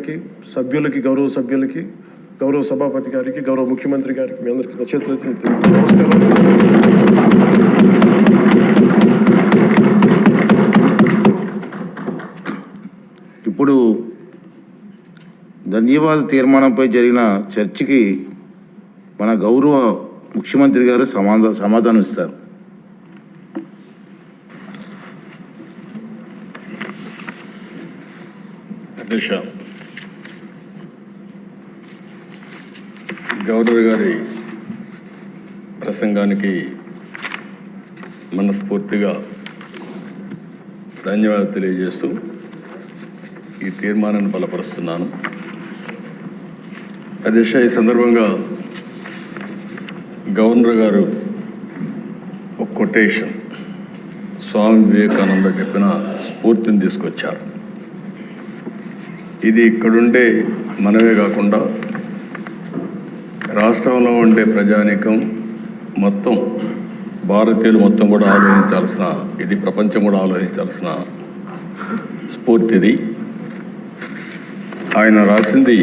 గారికి, సభ్యులకి, గౌరవ సభ్యులకి, గౌరవ సభాపతి గారికి, గౌరవ ముఖ్యమంత్రి గారికి మీ అందరికీ చేతులెత్తి నమస్కారం. ఇప్పుడు ధన్యవాద తీర్మానంపై జరిగిన చర్చకి మన గౌరవ ముఖ్యమంత్రి గారు సమాధానం ఇస్తారు. అధ్యక్ష, గవర్నర్ గారి ప్రసంగానికి మనస్ఫూర్తిగా ధన్యవాదాలు తెలియజేస్తూ ఈ తీర్మానాన్ని బలపరుస్తున్నాను. అధ్యక్ష, ఈ సందర్భంగా గవర్నర్ గారు ఒక కొటేషన్ స్వామి వివేకానంద చెప్పిన స్ఫూర్తిని తీసుకొచ్చారు. ఇది ఇక్కడుండే మనమే కాకుండా రాష్ట్రంలో ఉండే ప్రజానీకం మొత్తం, భారతీయులు మొత్తం కూడా ఆలోచించాల్సిన, ఇది ప్రపంచం కూడా ఆలోచించాల్సిన స్ఫూర్తిది. ఆయన రాసింది,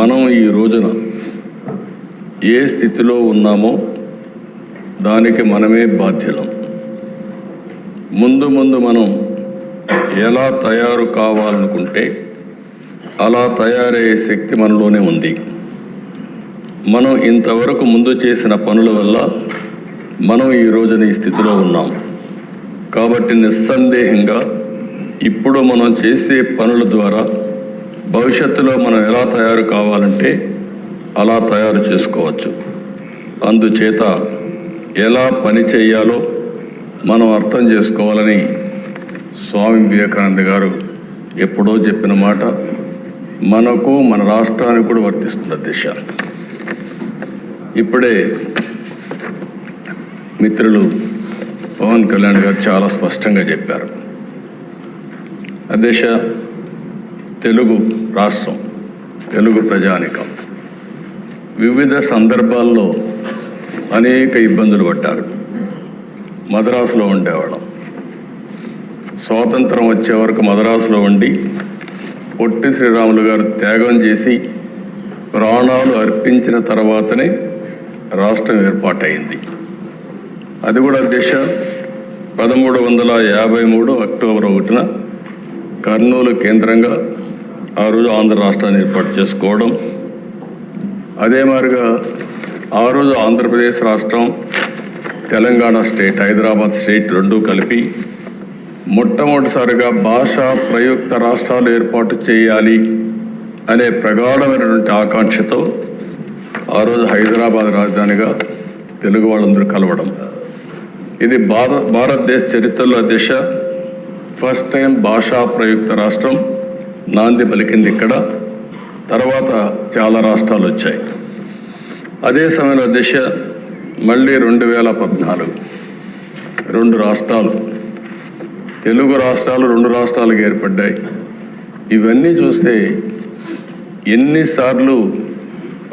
మనం ఈ రోజున ఏ స్థితిలో ఉన్నామో దానికి మనమే బాధ్యులం. ముందు ముందు మనం ఎలా తయారు కావాలనుకుంటే అలా తయారయ్యే శక్తి మనలోనే ఉంది. మనం ఇంతవరకు ముందు చేసిన పనుల వల్ల మనం ఈ రోజున ఈ స్థితిలో ఉన్నాం. కాబట్టి నిస్సందేహంగా ఇప్పుడు మనం చేసే పనుల ద్వారా భవిష్యత్తులో మనం ఎలా తయారు కావాలంటే అలా తయారు చేసుకోవచ్చు. అందుచేత ఎలా పని చేయాలో మనం అర్థం చేసుకోవాలని స్వామి వివేకానంద గారు ఎప్పుడో చెప్పిన మాట మనకు, మన రాష్ట్రానికి కూడా వర్తిస్తుంది. అధ్యక్ష, ఇప్పుడే మిత్రులు పవన్ కళ్యాణ్ గారు చాలా స్పష్టంగా చెప్పారు. అధ్యక్ష, తెలుగు రాష్ట్రం, తెలుగు ప్రజానికం వివిధ సందర్భాల్లో అనేక ఇబ్బందులు పడ్డారు. మద్రాసులో ఉండేవాళ్ళం. స్వాతంత్రం వచ్చే వరకు మద్రాసులో ఉండి పొట్టి శ్రీరాములు గారు త్యాగం చేసి ప్రాణాలు అర్పించిన తర్వాతనే రాష్ట్రం ఏర్పాటైంది. అది కూడా అధ్యక్ష 1353 అక్టోబర్ 1న కర్నూలు కేంద్రంగా ఆ రోజు ఆంధ్ర రాష్ట్రాన్ని ఏర్పాటు చేసుకోవడం. అదే మాదిరిగా ఆ రోజు ఆంధ్రప్రదేశ్ రాష్ట్రం, తెలంగాణ స్టేట్, హైదరాబాద్ స్టేట్ రెండూ కలిపి మొట్టమొదటిసారిగా భాషా ప్రయుక్త రాష్ట్రాలు ఏర్పాటు చేయాలి అనే ప్రగాఢమైనటువంటి ఆకాంక్షతో ఆ రోజు హైదరాబాద్ రాజధానిగా తెలుగు వాళ్ళందరూ కలవడం. ఇది భారతదేశ చరిత్రలో అధ్యక్ష ఫస్ట్ టైం భాషా ప్రయుక్త రాష్ట్రం నాంది పలికింది ఇక్కడ. తర్వాత చాలా రాష్ట్రాలు వచ్చాయి. అదే సమయంలో అధ్యక్ష మళ్ళీ 2014 2 రాష్ట్రాలు, తెలుగు రాష్ట్రాలు 2 రాష్ట్రాలుగా ఏర్పడ్డాయి. ఇవన్నీ చూస్తే ఎన్నిసార్లు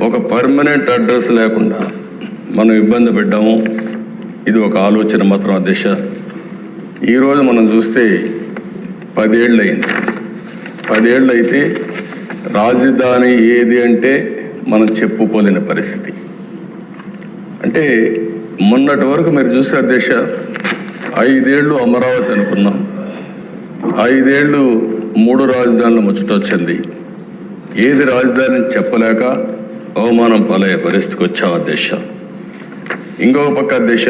ఒక పర్మనెంట్ అడ్రస్ లేకుండా మనం ఇబ్బంది పడ్డాము. ఇది ఒక ఆలోచన మాత్రం అధ్యక్ష. ఈరోజు మనం చూస్తే 10 ఏళ్ళు అయింది. 10 ఏళ్ళు అయితే రాజధాని ఏది అంటే మనం చెప్పుకోలేని పరిస్థితి. అంటే మొన్నటి వరకు మీరు చూస్తే అధ్యక్ష 5 ఏళ్ళు అమరావతి అనుకున్నాం, 5 ఏళ్ళు 3 రాజధానులు ముచ్చటొచ్చింది. ఏది రాజధాని చెప్పలేక అవమానం పాలయ్యే పరిస్థితికి వచ్చాం అధ్యక్ష. ఇంకొక పక్క అధ్యక్ష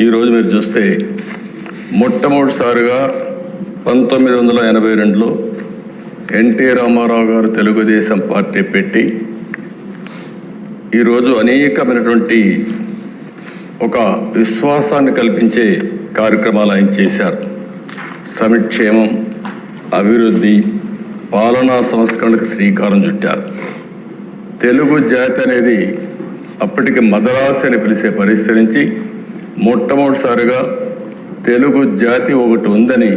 ఈరోజు మీరు చూస్తే మొట్టమొదటిసారిగా 1982లో ఎన్టీ రామారావు గారు తెలుగుదేశం పార్టీ పెట్టి ఈరోజు అనేకమైనటువంటి ఒక విశ్వాసాన్ని కల్పించే కార్యక్రమాలు ఆయన చేశారు. సంక్షేమం, అభివృద్ధి, పాలనా సంస్కరణకు శ్రీకారం చుట్టారు. తెలుగు జాతి అనేది అప్పటికి మద్రాసు అని పిలిచే పరిస్థితి నుంచి మొట్టమొదటిసారిగా తెలుగు జాతి ఒకటి ఉందని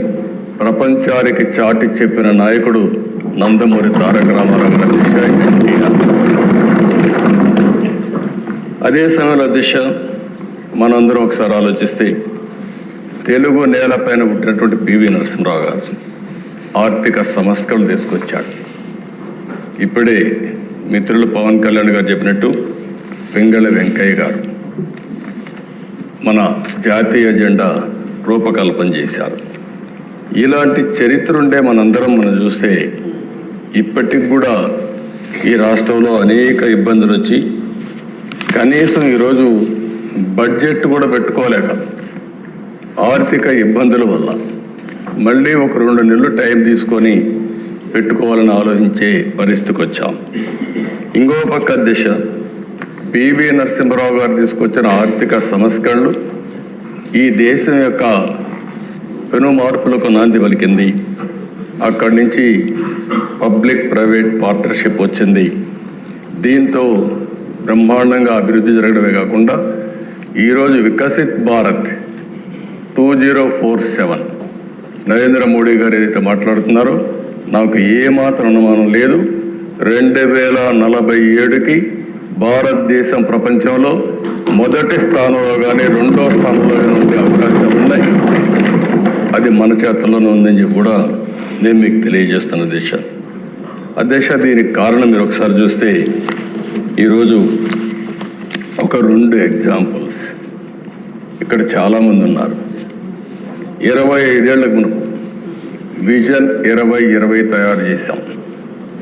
ప్రపంచానికి చాటి చెప్పిన నాయకుడు నందమూరి తారక రామారావు గారు. అదే సమయంలో దిశ మనందరం ఒకసారి ఆలోచిస్తే తెలుగు నేలపైన పుట్టినటువంటి పివి నరసింహరావు గారు, ఆర్థిక సంస్కరణ తీసుకొచ్చాడు. ఇప్పుడే మిత్రులు పవన్ కళ్యాణ్ గారు చెప్పినట్టు పింగళ వెంకయ్య గారు మన జాతీయ జెండా రూపకల్పన చేశారు. ఇలాంటి చరిత్ర ఉండే మనం చూస్తే ఇప్పటికి కూడా ఈ రాష్ట్రంలో అనేక ఇబ్బందులు వచ్చి కనీసం ఈరోజు బడ్జెట్ కూడా పెట్టుకోలేక ఆర్థిక ఇబ్బందుల వల్ల మళ్ళీ ఒక 2 నెలలు టైం తీసుకొని పెట్టుకోవాలని ఆలోచించే పరిస్థితికి వచ్చాం. ఇంకో పక్క దిశ పివి నరసింహారావు గారు తీసుకొచ్చిన ఆర్థిక సంస్కరణలు ఈ దేశం యొక్క పెను మార్పులకు నాంది పలికింది. అక్కడి నుంచి పబ్లిక్ ప్రైవేట్ పార్ట్నర్షిప్ వచ్చింది. దీంతో బ్రహ్మాండంగా అభివృద్ధి జరగడమే కాకుండా ఈరోజు వికసిత్ భారత్ 2047 నరేంద్ర మోడీ గారు ఏదైతే మాట్లాడుతున్నారో నాకు ఏమాత్రం అనుమానం లేదు. 2047కి భారతదేశం ప్రపంచంలో మొదటి స్థానంలో కానీ 2వ స్థానంలో కానీ ఉండే అవకాశాలు ఉన్నాయి. అది మన చేతుల్లోనే ఉందని చెప్పి కూడా నేను మీకు తెలియజేస్తున్న అధ్యక్ష. దీనికి కారణం మీరు ఒకసారి చూస్తే ఈరోజు ఒక 2 ఎగ్జాంపుల్స్ ఇక్కడ చాలామంది ఉన్నారు. 25 ఏళ్లకు మునుపు విజన్ 2020 తయారు చేశాం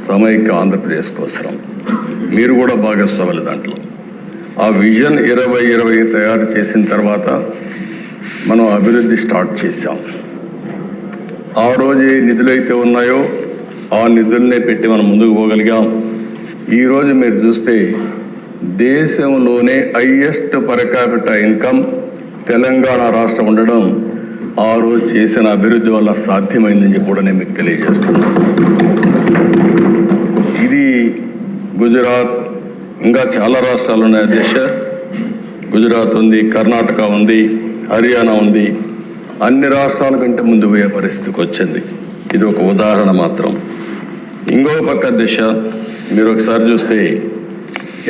సమైక్య ఆంధ్రప్రదేశ్ కోసం. మీరు కూడా భాగస్వాములు దాంట్లో. ఆ విజన్ 2020 తయారు చేసిన తర్వాత మనం అభివృద్ధి స్టార్ట్ చేశాం. ఆ రోజు ఏ నిధులైతే ఉన్నాయో ఆ నిధులనే పెట్టి మనం ముందుకు పోగలిగాం. ఈరోజు మీరు చూస్తే దేశంలోనే highest per capita income Telangana రాష్ట్రం ఉండడం ఆ రోజు చేసిన అభివృద్ధి వల్ల సాధ్యమైందని చెప్పి కూడా నేను మీకు తెలియజేస్తున్నాను. ఇది గుజరాత్, ఇంకా చాలా రాష్ట్రాలు ఉన్నాయి అధ్యక్ష. గుజరాత్ ఉంది, కర్ణాటక ఉంది, హర్యానా ఉంది. అన్ని రాష్ట్రాల కంటే ముందు పోయే పరిస్థితికి వచ్చింది. ఇది ఒక ఉదాహరణ మాత్రం. ఇంకో పక్క దిశ మీరు ఒకసారి చూస్తే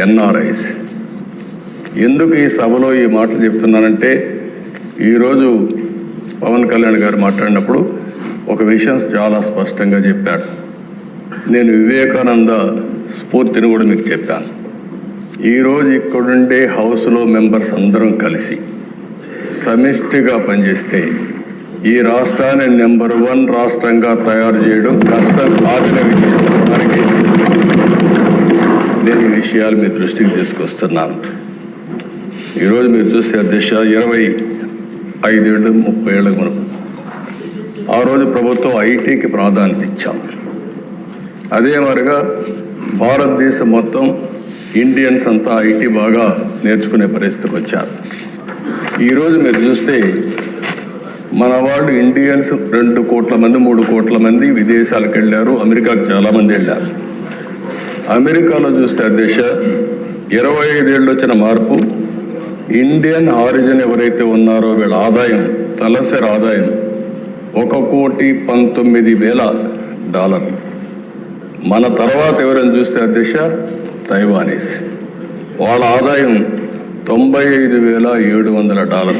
ఎన్ఆర్ఐస్. ఎందుకు ఈ సభలో ఈ మాటలు చెప్తున్నానంటే ఈరోజు పవన్ కళ్యాణ్ గారు మాట్లాడినప్పుడు ఒక విషయం చాలా స్పష్టంగా చెప్పాడు. నేను వివేకానంద స్ఫూర్తిని కూడా మీకు చెప్పాను. ఈరోజు ఇక్కడుండే హౌస్లో మెంబర్స్ అందరం కలిసి సమిష్టిగా పనిచేస్తే ఈ రాష్ట్రాన్ని నెంబర్ 1 రాష్ట్రంగా తయారు చేయడం కష్టం కాదనే విషయానికి నేను ఈ విషయాలు మీ దృష్టికి తీసుకొస్తున్నాను. ఈరోజు మీరు చూస్తే అధ్యక్ష 25 ఏళ్ళు 30 ఏళ్ళకు మనకు ఆ రోజు ప్రభుత్వం ఐటీకి ప్రాధాన్యత ఇచ్చాం. అదే మరిగా భారతదేశం మొత్తం ఇండియన్స్ అంతా ఐటీ బాగా నేర్చుకునే పరిస్థితికి వచ్చారు. ఈరోజు మీరు చూస్తే మన వాళ్ళు ఇండియన్స్ 2 కోట్ల మంది 3 కోట్ల మంది విదేశాలకు వెళ్ళారు. అమెరికాకు చాలామంది వెళ్ళారు. అమెరికాలో చూస్తే అధ్యక్ష 25 ఏళ్ళు వచ్చిన మార్పు ఇండియన్ ఆరిజిన్ ఎవరైతే ఉన్నారో వీళ్ళ ఆదాయం తలసరి ఆదాయం $1,19,000. మన తర్వాత ఎవరైనా చూస్తే అధ్యక్ష తైవానీస్, వాళ్ళ ఆదాయం $95,700.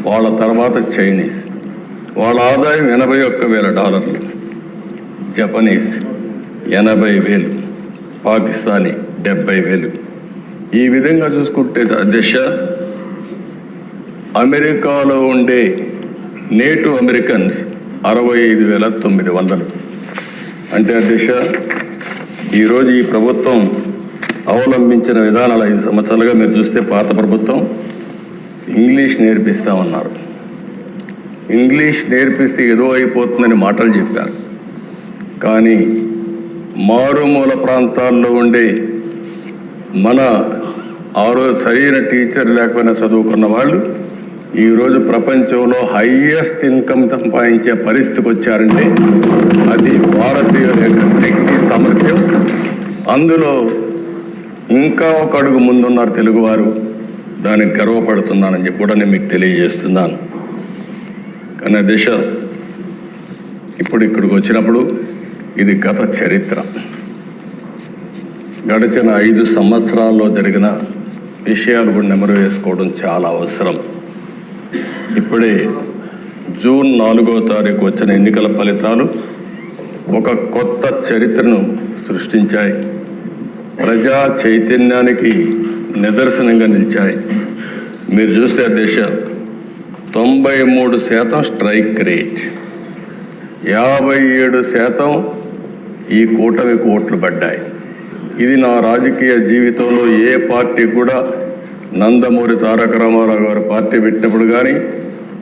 వాళ్ళ తర్వాత చైనీస్, వాళ్ళ ఆదాయం $81,000. జపనీస్ 80,000, పాకిస్తానీ 70,000. ఈ విధంగా చూసుకుంటే అధ్యక్ష అమెరికాలో ఉండే నేటివ్ అమెరికన్స్ 65,900. అంటే అధ్యక్ష ఈరోజు ఈ ప్రభుత్వం అవలంబించిన విధానాలు 5 సంవత్సరాలుగా మీరు చూస్తే పాత ప్రభుత్వం ఇంగ్లీష్ నేర్పిస్తామన్నారు. ఇంగ్లీష్ నేర్పిస్తే ఏదో అయిపోతుందని మాటలు చెప్పారు. కానీ మారుమూల ప్రాంతాల్లో ఉండే మన సరైన టీచర్ లేకపోయినా చదువుకున్న వాళ్ళు ఈరోజు ప్రపంచంలో హైయెస్ట్ ఇన్కమ్ సంపాదించే పరిస్థితికి వచ్చారంటే అది భారతీయుల యొక్క శక్తి సామర్థ్యం. అందులో ఇంకా ఒక అడుగు ముందున్నారు తెలుగువారు. దానికి గర్వపడుతున్నానని చెప్పి కూడా నేను మీకు తెలియజేస్తున్నాను. కానీ దిశ ఇప్పుడు ఇక్కడికి వచ్చినప్పుడు ఇది గత చరిత్ర. గడిచిన 5 సంవత్సరాల్లో జరిగిన విషయాలు కూడా నెమరు వేసుకోవడం చాలా అవసరం. ఇప్పుడే జూన్ 4వ తారీఖు వచ్చిన ఎన్నికల ఫలితాలు ఒక కొత్త చరిత్రను సృష్టించాయి. ప్రజా చైతన్యానికి నిదర్శనంగా నిలిచాయి. మీరు చూస్తే అధ్యక్ష 93% స్ట్రైక్ రేట్, 57% ఈ కూటమికి ఓట్లు పడ్డాయి. ఇది నా రాజకీయ జీవితంలో ఏ పార్టీ కూడా, నందమూరి తారక రామారావు గారు పార్టీ పెట్టినప్పుడు కానీ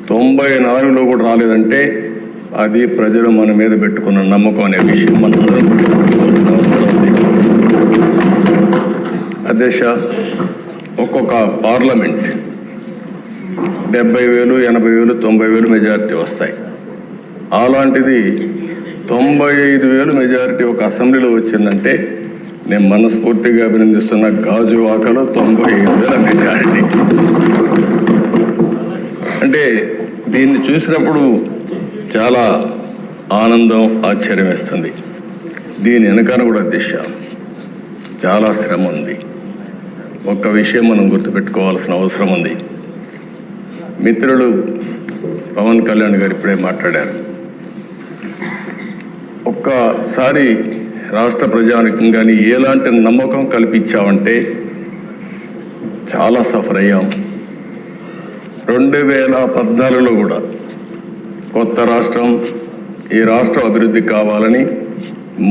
94లో కూడా రాలేదంటే అది ప్రజలు మన మీద పెట్టుకున్న నమ్మకం అనే విషయం మనందరం గుర్తుపెట్టుకోవాల్సిన అవసరం ఉంది. అధ్యక్ష, ఒక్కొక్క పార్లమెంట్ 70,000, 80,000, 90,000 మెజారిటీ వస్తాయి. అలాంటిది 95,000 మెజారిటీ ఒక అసెంబ్లీలో వచ్చిందంటే నేను మనస్ఫూర్తిగా అభినందిస్తున్న గాజువాకలో 95,000 మెజారిటీ. అంటే దీన్ని చూసినప్పుడు చాలా ఆనందం, ఆశ్చర్యం వేస్తుంది. దీని వెనకాల కూడా దిశ చాలా శ్రమ ఉంది. ఒక్క విషయం మనం గుర్తుపెట్టుకోవాల్సిన అవసరం ఉంది. మిత్రులు పవన్ కళ్యాణ్ గారు ఇప్పుడే మాట్లాడారు. ఒక్కసారి రాష్ట్ర ప్రజానికి కానీ ఎలాంటి నమ్మకం కల్పించామంటే చాలా సఫర్ అయ్యాం. 2014లో కూడా కొత్త రాష్ట్రం, ఈ రాష్ట్రం అభివృద్ధి కావాలని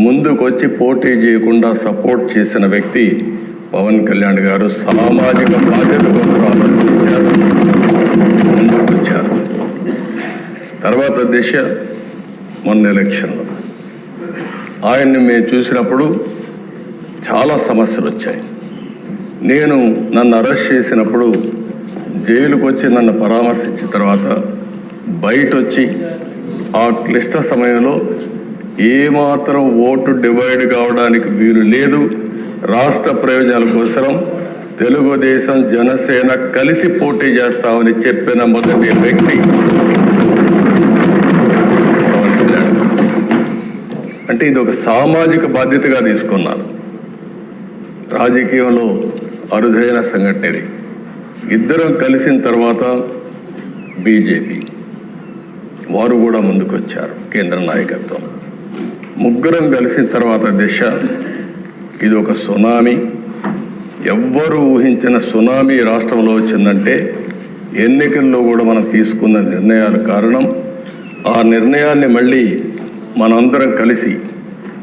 ముందుకొచ్చి పోటీ చేయకుండా సపోర్ట్ చేసిన వ్యక్తి పవన్ కళ్యాణ్ గారు. సామాజిక బాధ్యత కోసం ఆలోచించారు, ముందుకొచ్చారు. తర్వాత దిశ మొన్న ఎలక్షన్లో ఆయన్ని మేము చూసినప్పుడు చాలా సమస్యలు వచ్చాయి. నన్ను అరెస్ట్ చేసినప్పుడు జైలుకు వచ్చి నన్ను పరామర్శించిన తర్వాత బయట వచ్చి ఆ క్లిష్ట సమయంలో ఏమాత్రం ఓటు డివైడ్ కావడానికి వీలు లేదు, రాష్ట్ర ప్రయోజనాల కోసం తెలుగుదేశం జనసేన కలిసి పోటీ చేస్తామని చెప్పిన మొదటి వ్యక్తి పవన్ కళ్యాణ్. అంటే ఇది ఒక సామాజిక బాధ్యతగా తీసుకున్నారు. రాజకీయంలో అరుదైన సంఘటన ఇది. ఇద్దరం కలిసిన తర్వాత బీజేపీ వారు కూడా ముందుకొచ్చారు, కేంద్ర నాయకత్వం. ముగ్గురం కలిసిన తర్వాత దిశ ఇది ఒక సునామీ. ఎవ్వరూ ఊహించిన సునామీ రాష్ట్రంలో వచ్చిందంటే ఎన్నికల్లో కూడా మనం తీసుకున్న నిర్ణయాల కారణం. ఆ నిర్ణయాన్ని మళ్ళీ మనందరం కలిసి,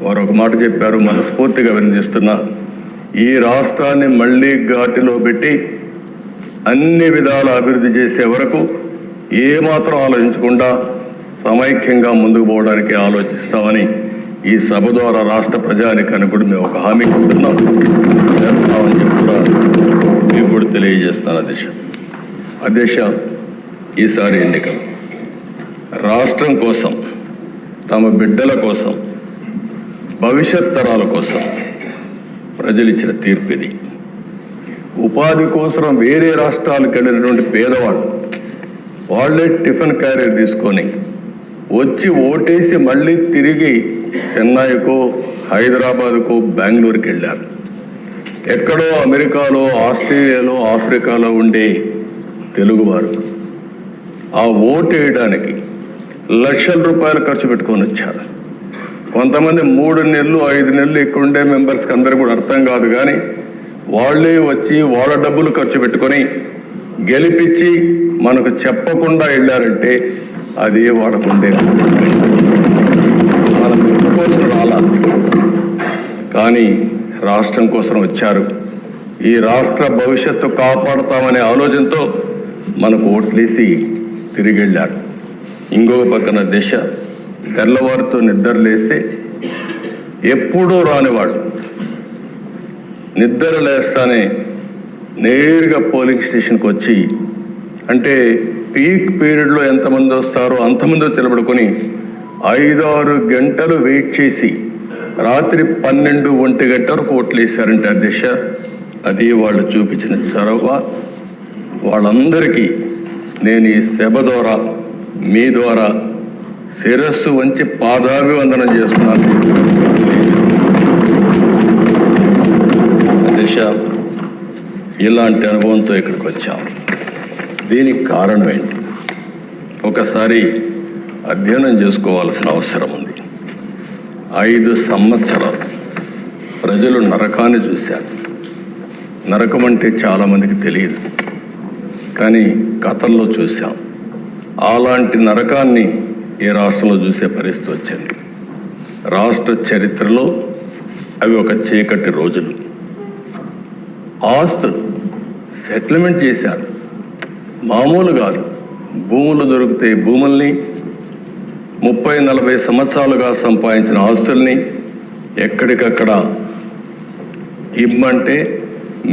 వారు ఒక మాట చెప్పారు, మనస్ఫూర్తిగా అభినందిస్తున్నా, ఈ రాష్ట్రాన్ని మళ్ళీ ఘాటిలో పెట్టి అన్ని విధాల అభివృద్ధి చేసే వరకు ఏమాత్రం ఆలోచించకుండా సమైక్యంగా ముందుకు పోవడానికి ఆలోచిస్తామని ఈ సభ ద్వారా రాష్ట్ర ప్రజానికానికి కూడా మేము ఒక హామీ ఇస్తున్నాం, చేస్తామని చెప్పి కూడా మీకు కూడా తెలియజేస్తున్నాను. అధ్యక్ష, ఈసారి ఎన్నికలు రాష్ట్రం కోసం, తమ బిడ్డల కోసం, భవిష్యత్ తరాల కోసం ప్రజలు ఇచ్చిన తీర్పు ఇది. ఉపాధి కోసం వేరే రాష్ట్రాలకు వెళ్ళినటువంటి పేదవాళ్ళు వాళ్ళే టిఫిన్ క్యారియర్ తీసుకొని వచ్చి ఓటేసి మళ్ళీ తిరిగి చెన్నైకో, హైదరాబాద్కో, బెంగళూరుకి వెళ్ళారు. ఎక్కడో అమెరికాలో, ఆస్ట్రేలియాలో, ఆఫ్రికాలో ఉండే తెలుగువారు ఆ ఓటు వేయడానికి లక్షల రూపాయలు ఖర్చు పెట్టుకొని వచ్చారు. కొంతమంది 3 నెలలు 5 నెలలు ఇక్కడ ఉండే మెంబర్స్కి అందరూ కూడా అర్థం కాదు, కానీ వాళ్ళే వచ్చి వాళ్ళ డబ్బులు ఖర్చు పెట్టుకొని గెలిపించి మనకు చెప్పకుండా వెళ్ళారంటే అది వాళ్ళకుండే మన కోసం రాలా, కానీ రాష్ట్రం కోసం వచ్చారు. ఈ రాష్ట్ర భవిష్యత్తు కాపాడుతామనే ఆలోచనతో మనకు ఓట్లేసి తిరిగి వెళ్ళారు. ఇంకొక పక్కన దిశ తెల్లవారితో నిద్రలేస్తే ఎప్పుడూ రానివాళ్ళు నిద్ర లేస్తానే నేరుగా పోలింగ్ స్టేషన్కి వచ్చి, అంటే పీక్ పీరియడ్లో ఎంతమంది వస్తారో అంతమంది నిలబడుకొని 5-6 గంటలు వెయిట్ చేసి రాత్రి 12-1 గంటల వరకు ఓట్లు వేశారంటే దిశ అది వాళ్ళు చూపించిన చొరవ. వాళ్ళందరికీ నేను ఈ సభ ద్వారా, మీ ద్వారా శిరస్సు వంచి పాదాభివందనం చేస్తున్నాను. దిశ ఇలాంటి అనుభవంతో ఇక్కడికి వచ్చాం. దీనికి కారణం ఏంటి? ఒకసారి అధ్యయనం చేసుకోవాల్సిన అవసరం ఉంది. 5 సంవత్సరాలు ప్రజలు నరకాన్ని చూశారు. నరకం అంటే చాలామందికి తెలియదు, కానీ కథల్లో చూశాం. అలాంటి నరకాన్ని ఏ రాష్ట్రంలో చూసే పరిస్థితి వచ్చింది. రాష్ట్ర చరిత్రలో అవి ఒక చీకటి రోజులు. ఆస్తులు సెటిల్మెంట్ చేశారు, మామూలు కాదు. భూములు దొరికితే భూముల్ని 30-40 సంవత్సరాలుగా సంపాదించిన ఆస్తుల్ని ఎక్కడికక్కడ ఇమ్మంటే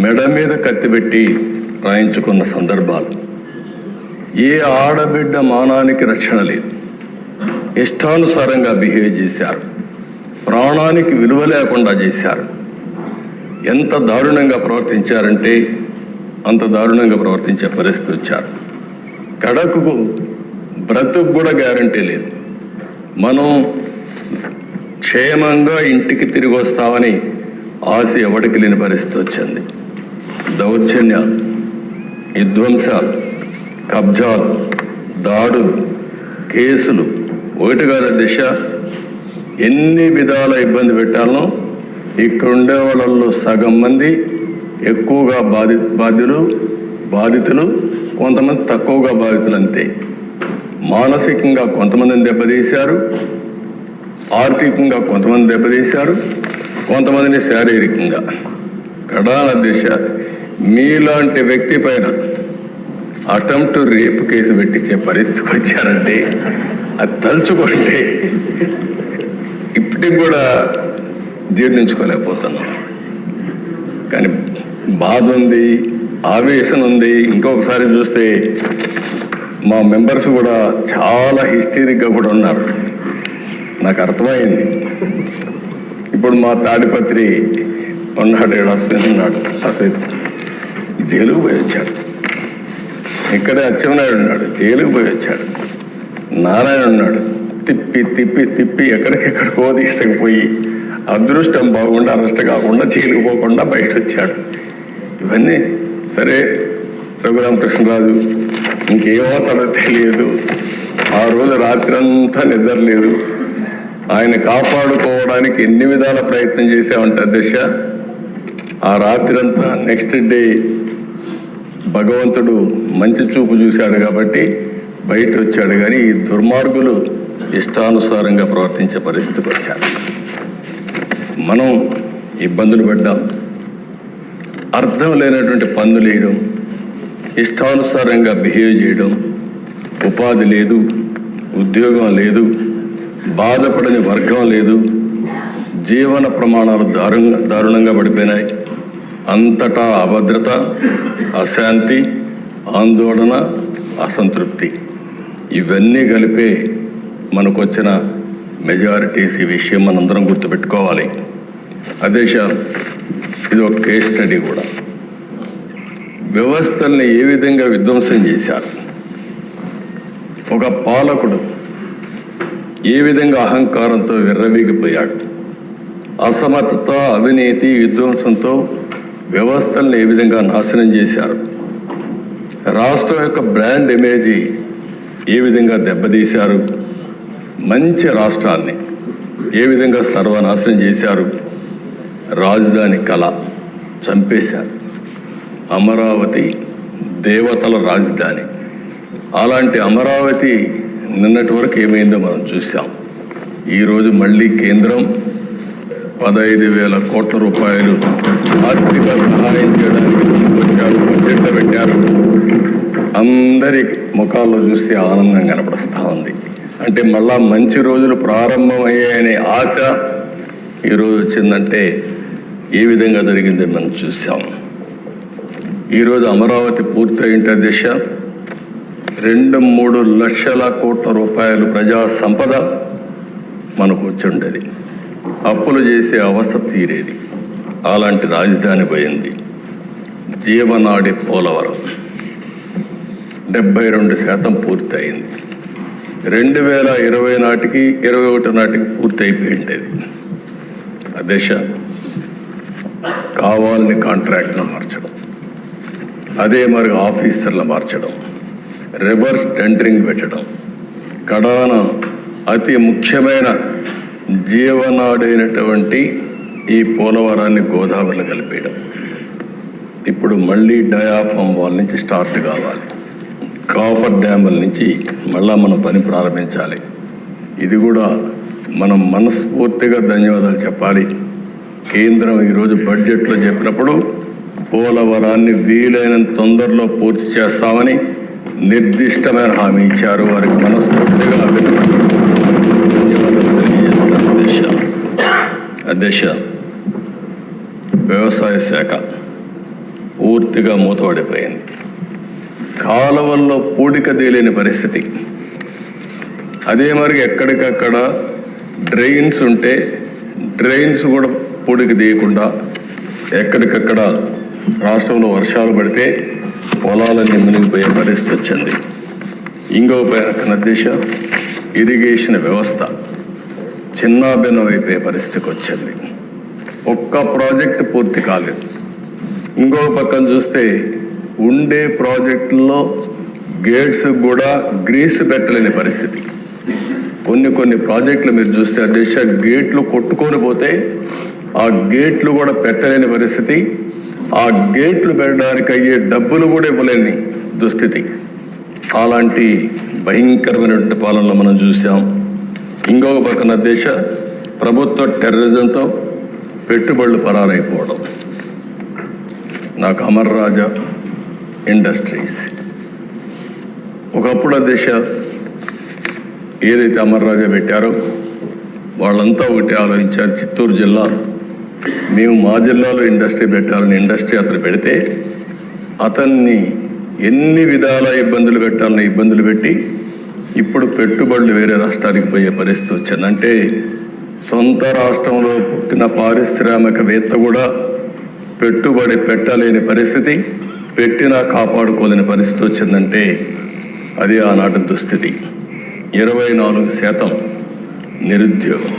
మెడ మీద కత్తిపెట్టి రాయించుకున్న సందర్భాలు. ఏ ఆడబిడ్డ మానానికి రక్షణ లేదు. ఇష్టానుసారంగా బిహేవ్ చేశారు. ప్రాణానికి విలువ లేకుండా చేశారు. ఎంత దారుణంగా ప్రవర్తించారంటే అంత దారుణంగా ప్రవర్తించే పరిస్థితి వచ్చారు. కడకు బ్రతుకు కూడా గ్యారంటీ లేదు. మనం క్షేమంగా ఇంటికి తిరిగి వస్తామని ఆశ ఎవరికి లేని పరిస్థితి వచ్చింది. దౌర్జన్యాలు, విధ్వంసాలు, కబ్జాలు, దాడులు, కేసులు, ఒకటి కాదు దిశ, ఎన్ని విధాల ఇబ్బంది పెట్టాలనో ఇక్కడ ఉండే వాళ్ళల్లో సగం మంది ఎక్కువగా బాధితులు, కొంతమంది తక్కువగా బాధితులు అంతే. మానసికంగా కొంతమందిని దెబ్బతీశారు, ఆర్థికంగా కొంతమంది దెబ్బతీశారు, కొంతమందిని శారీరకంగా. కడాన దిశ మీలాంటి వ్యక్తి పైన అటెంప్ట్ రేప్ కేసు పెట్టించే పరిస్థితికి వచ్చారంటే అది తలుచుకుంటే ఇప్పటికి కూడా జీర్ణించుకోలేకపోతున్నాం. కానీ బాధ ఉంది, ఆవేశం ఉంది. ఇంకొకసారి చూస్తే మా మెంబర్స్ కూడా చాలా హిస్టరిక్గా కూడా ఉన్నారు. నాకు అర్థమైంది. ఇప్పుడు మా తాడిపత్రి ఉన్నాడు, అశ్విన్ ఉన్నాడు. అశ్విన్ జైలుకు పోయి వచ్చాడు. ఇక్కడే అచ్చెన్నాయుడు ఉన్నాడు, జైలుకు పోయి వచ్చాడు. నారాయణ ఉన్నాడు, తిప్పి తిప్పి తిప్పి ఎక్కడికెక్కడికో తీసుకుపోయి అదృష్టం బాగుండా అరెస్ట్ కాకుండా జైలుకు పోకుండా బయట వచ్చాడు. ఇవన్నీ సరే. రఘురామకృష్ణరాజు ఇంకేమవుతాడో తెలియదు. ఆ రోజు రాత్రి అంతా నిద్ర లేదు. ఆయన కాపాడుకోవడానికి ఎన్ని విధాల ప్రయత్నం చేశామంటే అధ్యక్ష, ఆ రాత్రి అంతా నెక్స్ట్ డే భగవంతుడు మంచి చూపు చూశాడు కాబట్టి బయట వచ్చాడు. కానీ ఈ దుర్మార్గులు ఇష్టానుసారంగా ప్రవర్తించే పరిస్థితికి వచ్చారు. మనం ఇబ్బందులు పడ్డాం. అర్థం లేనటువంటి పన్నులు వేయడం, ఇష్టానుసారంగా బిహేవ్ చేయడం, ఉపాధి లేదు, ఉద్యోగం లేదు, బాధపడని వర్గం లేదు, జీవన ప్రమాణాలు దారుణంగా పడిపోయినాయి. అంతటా అభద్రత, అశాంతి, ఆందోళన, అసంతృప్తి ఇవన్నీ కలిపే మనకు వచ్చిన మెజారిటీస్. ఈ విషయం మనందరం గుర్తుపెట్టుకోవాలి. అదే ఇది ఒక కేస్ స్టడీ కూడా. వ్యవస్థల్ని ఏ విధంగా విధ్వంసం చేశారు, ఒక పాలకుడు ఏ విధంగా అహంకారంతో విర్రవీగిపోయాడు, అసమర్థత, అవినీతి, విధ్వంసంతో వ్యవస్థల్ని ఏ విధంగా నాశనం చేశారు, రాష్ట్రం యొక్క బ్రాండ్ ఇమేజ్ ఏ విధంగా దెబ్బతీశారు, మంచి రాష్ట్రాన్ని ఏ విధంగా సర్వనాశనం చేశారు, రాజధాని కళ చంపేశారు. అమరావతి దేవతల రాజధాని. అలాంటి అమరావతి నిన్నటి వరకు ఏమైందో మనం చూసాం. ఈరోజు మళ్ళీ కేంద్రం 15,000 కోట్ల రూపాయలు ఆర్థిక సహాయం చేయడానికి వచ్చారు, బడ్జెట్లో పెట్టారు. అందరి ముఖాల్లో చూస్తే ఆనందం కనపడుస్తూ ఉంది. అంటే మళ్ళా మంచి రోజులు ప్రారంభమయ్యాయనే ఆశ ఈరోజు వచ్చిందంటే ఏ విధంగా జరిగిందని మనం చూసాం. ఈరోజు అమరావతి పూర్తయింటే దిశ 2-3 లక్షల కోట్ల రూపాయలు ప్రజా సంపద మనకు వచ్చుండేది. అప్పులు చేసే అవస్థ తీరేది. అలాంటి రాజధాని పోయింది. జీవనాడి పోలవరం 72% పూర్తయింది. 2020 నాటికి 21 నాటికి పూర్తి అయిపోయిండేది. దశ కావాలని కాంట్రాక్ట్ను మార్చడం, అదే మరి ఆఫీసర్లు మార్చడం, రివర్స్ టెండరింగ్ పెట్టడం, కడాన అతి ముఖ్యమైన జీవనాడైనటువంటి ఈ పోలవరాన్ని గోదావరిలో కలిపేయడం. ఇప్పుడు మళ్ళీ డయాఫామ్ వాల్ నుంచి స్టార్ట్ కావాలి, కాఫర్ డ్యాముల నుంచి మళ్ళా మనం పని ప్రారంభించాలి. ఇది కూడా మనం మనస్ఫూర్తిగా ధన్యవాదాలు చెప్పాలి. కేంద్రం ఈరోజు బడ్జెట్లో చెప్పినప్పుడు పోలవరాన్ని వీలైనంత తొందరలో పూర్తి చేస్తామని నిర్దిష్టమైన హామీ ఇచ్చారు. వారికి మనస్ఫూర్తిగా ధన్యవాదాలు తెలియజేస్తాను. అధ్యక్ష, వ్యవసాయ శాఖ పూర్తిగా మూతపడిపోయింది. కాలువల్లో పూడిక తేలేని పరిస్థితి. అదే మరి ఎక్కడికక్కడ డ్రైన్స్ ఉంటే డ్రైన్స్ కూడా పూడిక తీయకుండా ఎక్కడికక్కడ రాష్ట్రంలో వర్షాలు పడితే పొలాలన్నీ మునిగిపోయే పరిస్థితి వచ్చింది. ఇంకో పైన దేశ ఇరిగేషన్ వ్యవస్థ చిన్నాభిన్నం అయిపోయే పరిస్థితికి వచ్చింది. ఒక్క ప్రాజెక్ట్ పూర్తి కాలేదు. ఇంకో పక్కన చూస్తే ఉండే ప్రాజెక్టుల్లో గేట్స్ కూడా గ్రీస్ పెట్టలేని పరిస్థితి. కొన్ని ప్రాజెక్టులు మీరు చూస్తే దేశ గేట్లు కొట్టుకొని పోతే ఆ గేట్లు కూడా పెట్టలేని పరిస్థితి. ఆ గేట్లు పెట్టడానికి అయ్యే డబ్బులు కూడా ఇవ్వలేని దుస్థితి. అలాంటి భయంకరమైనటువంటి పాలనలో మనం చూసాం. ఇంకొక పక్కన దేశ ప్రభుత్వ టెర్రరిజంతో పెట్టుబడులు పరారైపోవడం. నాకు అమర్ రాజా ఇండస్ట్రీస్ ఒకప్పుడు దేశ ఏదైతే అమర్ రాజా పెట్టారో వాళ్ళంతా ఒకటి ఆలోచించారు. చిత్తూరు జిల్లా, మేము మా జిల్లాలో ఇండస్ట్రీ పెట్టాలని ఇండస్ట్రీ అతను పెడితే అతన్ని ఎన్ని విధాల ఇబ్బందులు పెట్టాలని ఇబ్బందులు పెట్టి ఇప్పుడు పెట్టుబడులు వేరే రాష్ట్రానికి పోయే పరిస్థితి వచ్చింది. అంటే సొంత రాష్ట్రంలో పుట్టిన పారిశ్రామికవేత్త కూడా పెట్టుబడి పెట్టలేని పరిస్థితి, పెట్టినా కాపాడుకోలేని పరిస్థితి వచ్చిందంటే అది ఆనాటి దుస్థితి. 24% నిరుద్యోగం.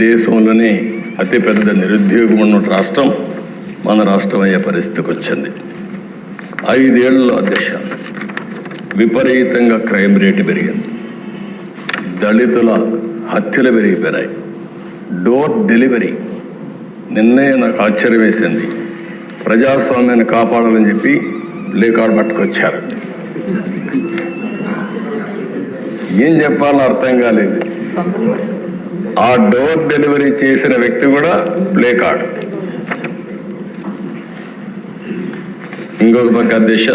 దేశంలోనే అతిపెద్ద నిరుద్యోగం ఉన్న రాష్ట్రం మన రాష్ట్రం అయ్యే పరిస్థితికి వచ్చింది. 5 ఏళ్లలో దేశ విపరీతంగా క్రైమ్ రేటు పెరిగింది. దళితుల హత్యలు పెరిగిపోయినాయి. Door delivery. నిన్నే నాకు ఆశ్చర్యం వేసింది. ప్రజాస్వామ్యాన్ని కాపాడాలని చెప్పి ప్లేకార్డు పట్టుకొచ్చారు. ఏం చెప్పాలో అర్థం కాలేదు. ఆ డోర్ డెలివరీ చేసిన వ్యక్తి కూడా ప్లేకార్డు. ఇంకొక పక్క దేశ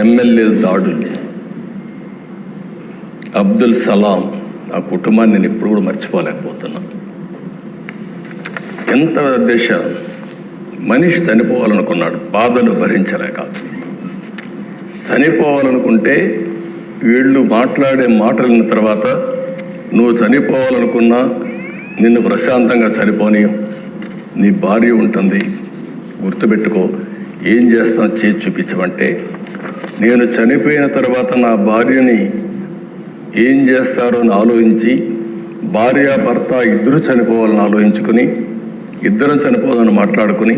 ఎమ్మెల్యే దాడులు. అబ్దుల్ సలాం ఆ కుటుంబాన్ని నేను ఇప్పుడు కూడా మర్చిపోలేకపోతున్నా. ఎంత దేశ మనిషి చనిపోవాలనుకున్నాడు, బాధలు భరించలేక. చనిపోవాలనుకుంటే వీళ్ళు మాట్లాడే మాటలిన తర్వాత నువ్వు చనిపోవాలనుకున్నా నిన్ను ప్రశాంతంగా చనిపోనీయం, నీ భార్య ఉంటుంది, గుర్తుపెట్టుకో, ఏం చేస్తాం చేసి చూపించమంటే నేను చనిపోయిన తర్వాత నా భార్యని ఏం చేస్తారో అని ఆలోచించి భార్య భర్త ఇద్దరు చనిపోవాలని ఆలోచించుకుని ఇద్దరం చనిపోవాలని మాట్లాడుకుని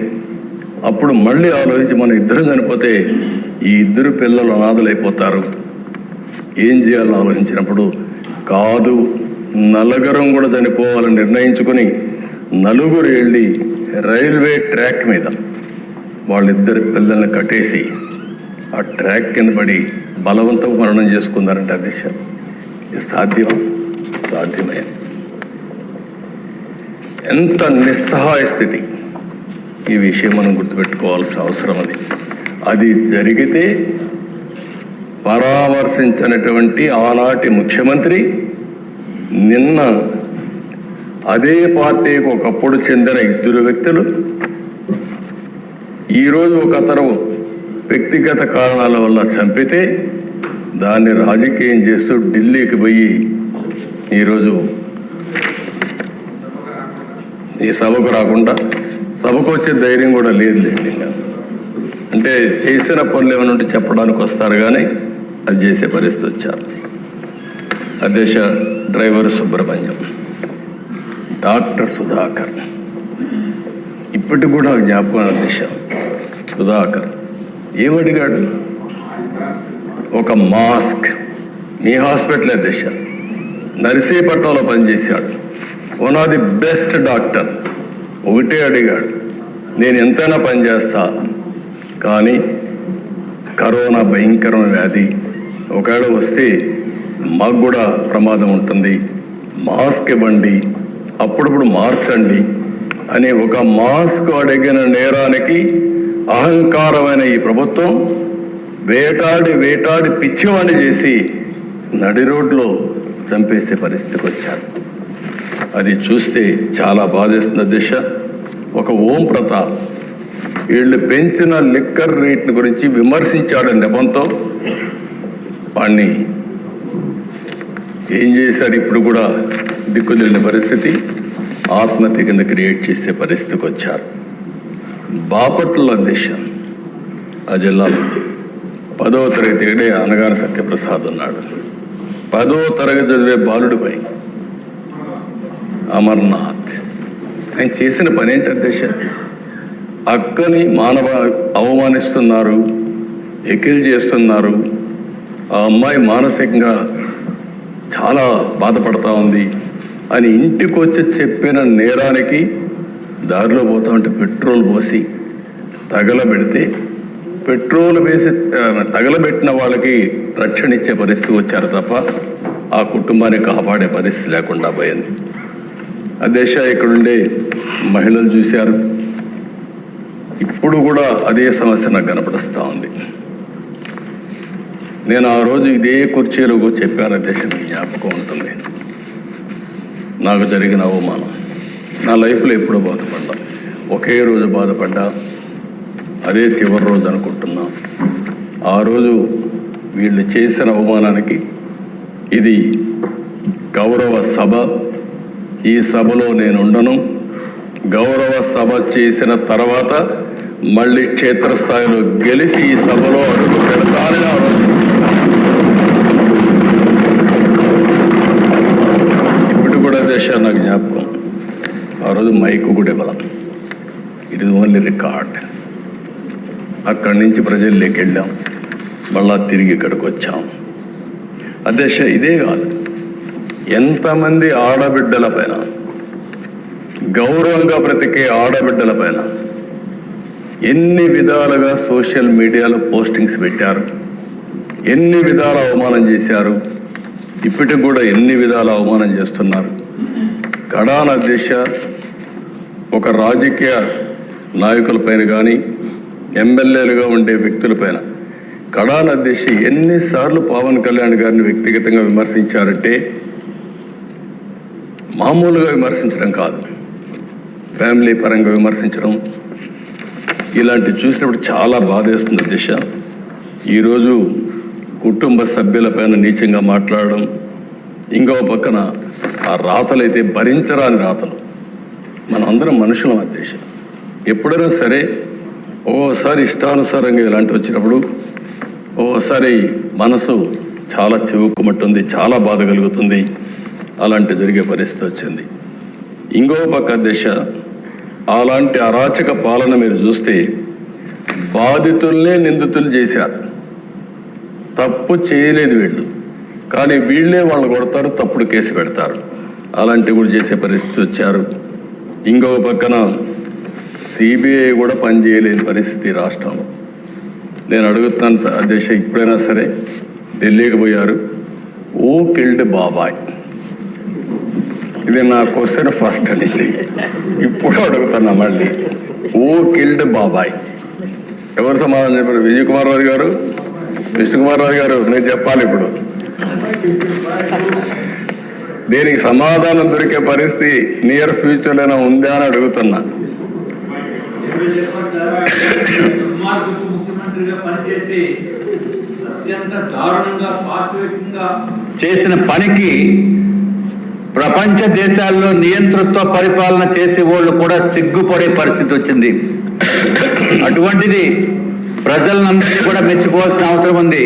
అప్పుడు మళ్ళీ ఆలోచించి మనం ఇద్దరం చనిపోతే ఈ ఇద్దరు పిల్లలు అనాథలైపోతారు, ఏం చేయాలని ఆలోచించినప్పుడు కాదు నలుగురం కూడా చనిపోవాలని నిర్ణయించుకుని నలుగురు వెళ్ళి రైల్వే ట్రాక్ మీద వాళ్ళిద్దరి పిల్లల్ని కట్టేసి ఆ ట్రాక్ కింద పడి బలవంతం మరణం చేసుకున్నారంటే అది సాధ్యమే. ఎంత నిస్సహాయ స్థితి. ఈ విషయం మనం గుర్తుపెట్టుకోవాల్సిన అవసరం అది జరిగితే పరామర్శించినటువంటి ఆనాటి ముఖ్యమంత్రి నిన్న అదే పార్టీకి ఒకప్పుడు చెందిన ఇద్దరు వ్యక్తులు ఈరోజు ఒక అతను వ్యక్తిగత కారణాల వల్ల చంపితే దాన్ని రాజకీయం చేస్తూ ఢిల్లీకి పోయి ఈరోజు ఈ సభకు రాకుండా, సభకు వచ్చే ధైర్యం కూడా లేదు. అంటే చేసిన పనులు ఏమైనా ఉంటే చెప్పడానికి వస్తారు కానీ అది చేసే పరిస్థితి వచ్చారు. అధ్యక్ష డ్రైవర్ సుబ్రహ్మణ్యం, డాక్టర్ సుధాకర్ ఇప్పటికి కూడా జ్ఞాపకం. అధ్యక్ష సుధాకర్ ఏమడిగాడు? ఒక మాస్క్ మీ హాస్పిటల్ అధ్యక్ష నర్సీపట్నంలో పనిచేశాడు. One of the best doctor. ఒకటే అడిగాడు, నేను ఎంతైనా పనిచేస్తా, కానీ కరోనా భయంకరమైన వ్యాధి, ఒకవేళ వస్తే మాకు కూడా ప్రమాదం ఉంటుంది, మాస్క్ ఇవ్వండి, అప్పుడప్పుడు మార్చండి అని ఒక మాస్క్ అడిగిన నేరానికి అహంకారమైన ఈ ప్రభుత్వం వేటాడి వేటాడి పిచ్చివాణి చేసి నడి రోడ్లో చంపేసే పరిస్థితికి వచ్చారు. అది చూస్తే చాలా బాధేస్తున్న దిశ. ఒక ఓం ప్రతాప్ వీళ్ళు పెంచిన లిక్కర్ రేట్ని గురించి విమర్శించాడని నెపంతో వాణ్ణి ఏం చేశారు, ఇప్పుడు కూడా దిక్కులేని పరిస్థితి, ఆత్మహత్య కింద క్రియేట్ చేసే పరిస్థితికి వచ్చారు. బాపట్ల దిశ ఆ జిల్లాలో 10వ తరగతి అనగాన సత్యప్రసాద్ ఉన్నాడు. 10వ తరగతి చదివే బాలుడిపై అమర్నాథ్ ఆయన చేసిన పని ఏంటి అధ్యక్ష? అక్కని అవమానిస్తున్నారు, ఎకిల్ చేస్తున్నారు. ఆ అమ్మాయి మానసికంగా చాలా బాధపడతా ఉంది అని ఇంటికి వచ్చి చెప్పిన నేరానికి దారిలో పోతా ఉంటే పెట్రోల్ పోసి తగలబెడితే, పెట్రోల్ వేసి తగలబెట్టిన వాళ్ళకి రక్షణ ఇచ్చే పరిస్థితి వచ్చారు తప్ప ఆ కుటుంబాన్ని కాపాడే పరిస్థితి లేకుండా పోయింది. అధ్యక్ష ఇక్కడుండే మహిళలు చూశారు, ఇప్పుడు కూడా అదే సమస్య నాకు కనపడుస్తూ ఉంది. నేను ఆ రోజు ఇదే కుర్చీలో చెప్పాను అధ్యక్ష, జ్ఞాపకం ఉంటుంది. నాకు జరిగిన అవమానం నా లైఫ్లో ఎప్పుడూ బాధపడ్డా, ఒకే రోజు బాధపడ్డా, అదే చివరి రోజు అనుకుంటున్నా. ఆ రోజు వీళ్ళు చేసిన అవమానానికి ఇది గౌరవ సభ, ఈ సభలో నేను ఉండను. గౌరవ సభ చేసిన తర్వాత మళ్ళీ క్షేత్రస్థాయిలో గెలిచి ఈ సభలో అడుగు పెడతానని ఆ రోజు. ఇప్పుడు కూడా దేశ నాకు జ్ఞాపకం, ఆ రోజు మైకు కూడా ఇవ్వడం, ఇట్ ఇస్ ఓన్లీ రికార్డ్. అక్కడి నుంచి ప్రజల్లోకి వెళ్ళాం, మళ్ళా తిరిగి ఇక్కడికి వచ్చాం. అధ్యక్ష ఇదే కాదు, ఎంతమంది ఆడబిడ్డల పైన, గౌరవంగా బ్రతికే ఆడబిడ్డల పైన ఎన్ని విధాలుగా సోషల్ మీడియాలో పోస్టింగ్స్ పెట్టారు, ఎన్ని విధాల అవమానం చేశారు, ఇప్పటికి కూడా ఎన్ని విధాల అవమానం చేస్తున్నారు. కడాన అధ్యక్ష ఒక రాజకీయ నాయకులపైన కానీ ఎమ్మెల్యేలుగా ఉండే వ్యక్తులపైన కడాన అధ్యక్ష ఎన్నిసార్లు పవన్ కళ్యాణ్ గారిని వ్యక్తిగతంగా విమర్శించారంటే మామూలుగా విమర్శించడం కాదు, ఫ్యామిలీ పరంగా విమర్శించడం, ఇలాంటి చూసినప్పుడు చాలా బాధేస్తుంది దిశ. ఈరోజు కుటుంబ సభ్యులపైన నీచంగా మాట్లాడడం, ఇంకో పక్కన ఆ రాతలైతే భరించరాని రాతలు. మనం అందరం మనుషులం అధ్యక్ష. ఎప్పుడైనా సరే ఓసారి ఇష్టానుసారంగా ఇలాంటి వచ్చినప్పుడు ఓసారి మనసు చాలా చివుక్కుమంటుంది, చాలా బాధ కలుగుతుంది. అలాంటి జరిగే పరిస్థితి వచ్చింది. ఇంకో పక్క దిశ అలాంటి అరాచక పాలన మీరు చూస్తే బాధితుల్నే నిందితులు చేశారు. తప్పు చేయలేదు వీళ్ళు, కానీ వీళ్ళే వాళ్ళని కొడతారు, తప్పుడు కేసు పెడతారు. అలాంటివి కూడా చేసే పరిస్థితి వచ్చారు. ఇంకొక పక్కన సిబిఐ కూడా పనిచేయలేని పరిస్థితి రాష్ట్రంలో. నేను అడుగుతున్నాను అధ్యక్ష, ఇప్పుడైనా సరే ఢిల్లీకి పోయారు, ఓ కిల్డ్ బాబాయ్, ఇది నా క్వశ్చన్ ఫస్ట్ నుంచి ఇప్పుడు అడుగుతున్నా మళ్ళీ, ఓ కిల్డ్ బాబాయ్ ఎవరు సమాధానం చెప్పారు? విజయ్ కుమార్ రావు గారు, విష్ణుకుమార్ రావు గారు, నేను చెప్పాలి ఇప్పుడు. దీనికి సమాధానం దొరికే పరిస్థితి నియర్ ఫ్యూచర్లోనే ఉందా అని అడుగుతున్నా. చేసిన పనికి ప్రపంచ దేశాల్లో నియంతృత్వ పరిపాలన చేసే వాళ్ళు కూడా సిగ్గుపడే పరిస్థితి వచ్చింది. అటువంటిది ప్రజలందరినీ కూడా మెచ్చుకోవాల్సిన అవసరం ఉంది.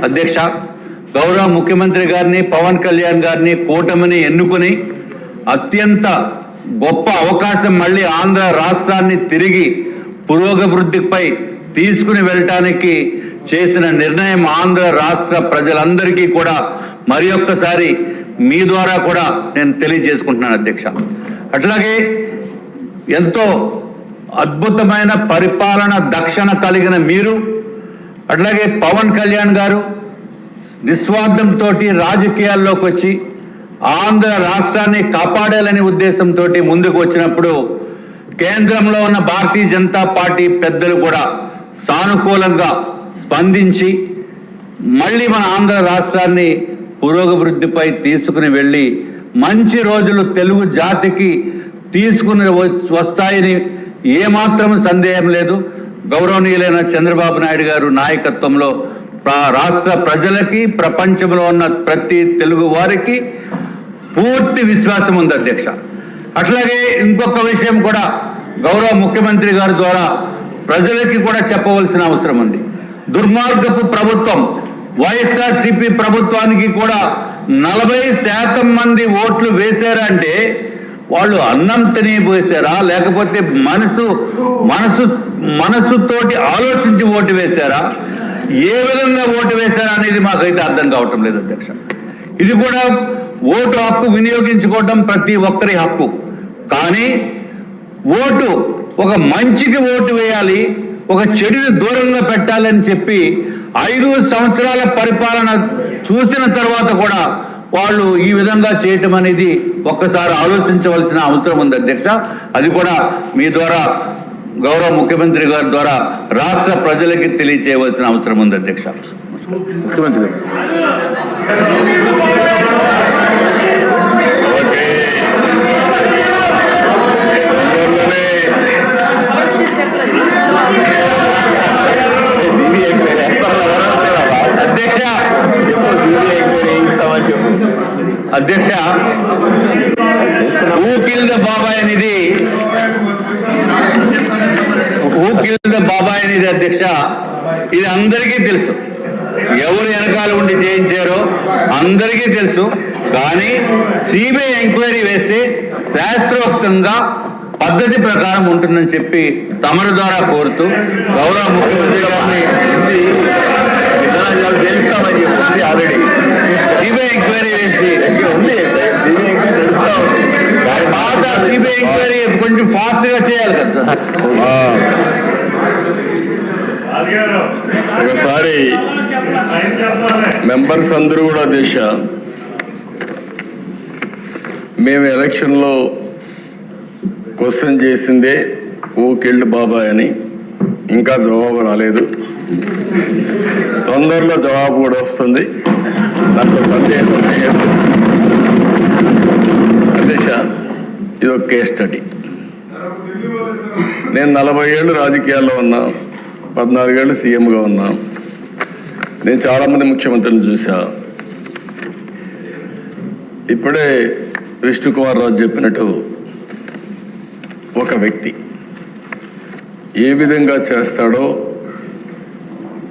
అధ్యక్ష, గౌరవ ముఖ్యమంత్రి గారిని, పవన్ కళ్యాణ్ గారిని, కూటమిని ఎన్నుకుని అత్యంత గొప్ప అవకాశం మళ్ళీ ఆంధ్ర రాష్ట్రాన్ని తిరిగి పురోగభివృద్ధిపై తీసుకుని వెళ్ళటానికి చేసిన నిర్ణయం ఆంధ్ర రాష్ట్ర ప్రజలందరికీ కూడా మరి ఒక్కసారి మీ ద్వారా కూడా నేను తెలియజేసుకుంటున్నాను అధ్యక్ష. అట్లాగే ఎంతో అద్భుతమైన పరిపాలన దక్షణ కలిగిన మీరు, అట్లాగే పవన్ కళ్యాణ్ గారు నిస్వార్థంతో రాజకీయాల్లోకి వచ్చి ఆంధ్ర రాష్ట్రాన్ని కాపాడాలనే ఉద్దేశంతో ముందుకు వచ్చినప్పుడు కేంద్రంలో ఉన్న భారతీయ జనతా పార్టీ పెద్దలు కూడా సానుకూలంగా స్పందించి మళ్ళీ మన ఆంధ్ర రాష్ట్రాన్ని పురోగభివృద్ధిపై తీసుకుని వెళ్ళి మంచి రోజులు తెలుగు జాతికి తీసుకుని వస్తాయని ఏమాత్రం సందేహం లేదు. గౌరవనీయులైన చంద్రబాబు నాయుడు గారు నాయకత్వంలో రాష్ట్ర ప్రజలకి, ప్రపంచంలో ఉన్న ప్రతి తెలుగు వారికి పూర్తి విశ్వాసం ఉంది అధ్యక్ష. అట్లాగే ఇంకొక విషయం కూడా గౌరవ ముఖ్యమంత్రి గారి ద్వారా ప్రజలకి కూడా చెప్పవలసిన అవసరం ఉంది. దుర్మార్గపు ప్రభుత్వం వైఎస్ఆర్సీపీ ప్రభుత్వానికి కూడా 40% మంది ఓట్లు వేశారంటే వాళ్ళు అన్నం తినిపోసారా, లేకపోతే మనసుతోటి ఆలోచించి ఓటు వేశారా, ఏ విధంగా ఓటు వేశారా అనేది మాకైతే అర్థం కావటం లేదు అధ్యక్ష. ఇది కూడా ఓటు హక్కు వినియోగించుకోవటం ప్రతి ఒక్కరి హక్కు. కానీ ఓటు ఒక మంచికి ఓటు వేయాలి, ఒక చెడుని దూరంగా పెట్టాలని చెప్పి 5 సంవత్సరాల పరిపాలన చూసిన తర్వాత కూడా వాళ్ళు ఈ విధంగా చేయటం అనేది ఒక్కసారి ఆలోచించవలసిన అవసరం ఉంది అధ్యక్ష. అది కూడా మీ ద్వారా గౌరవ ముఖ్యమంత్రి గారి ద్వారా రాష్ట్ర ప్రజలకి తెలియచేయవలసిన అవసరం ఉంది అధ్యక్ష. ముఖ్యమంత్రి గారు అధ్యక్ష హూ కిల్డ్ బాబాయ్ అనేది అధ్యక్ష ఇది అందరికీ తెలుసు. ఎవరు వెనకాల ఉండి చేయించారో అందరికీ తెలుసు. కానీ సిబిఐ ఎంక్వైరీ వేస్తే శాస్త్రోక్తంగా పద్ధతి ప్రకారం ఉంటుందని చెప్పి తమరి ద్వారా కోరుతూ గౌరవ ముఖ్యమంత్రి గారిని చేస్తామని చెప్పి ఆల్రెడీ సిబిఐ ఎంక్వైరీ వేసి సిబిఐ ఎంక్వైరీ కొంచెం ఫాస్ట్ గా చేయాలి కదా. ఒకసారి మెంబర్స్ అందరూ కూడా దేశ మేము ఎలక్షన్లో క్వశ్చన్ చేసిందే హూ కిల్డ్ బాబాయ్ అని. ఇంకా జవాబు రాలేదు. తొందరలో జవాబు కూడా వస్తుంది, దాంట్లో సందేహం లేదు. అధ్యక్ష, ఇది ఒక కేస్ స్టడీ. నేను 40 ఏళ్ళు రాజకీయాల్లో ఉన్నా, 14 ఏళ్ళు సీఎంగా ఉన్నా. నేను చాలామంది ముఖ్యమంత్రులను చూసా. ఇప్పుడే విష్ణుకుమార్ రాజు చెప్పినట్టు ఒక వ్యక్తి ఏ విధంగా చేస్తాడో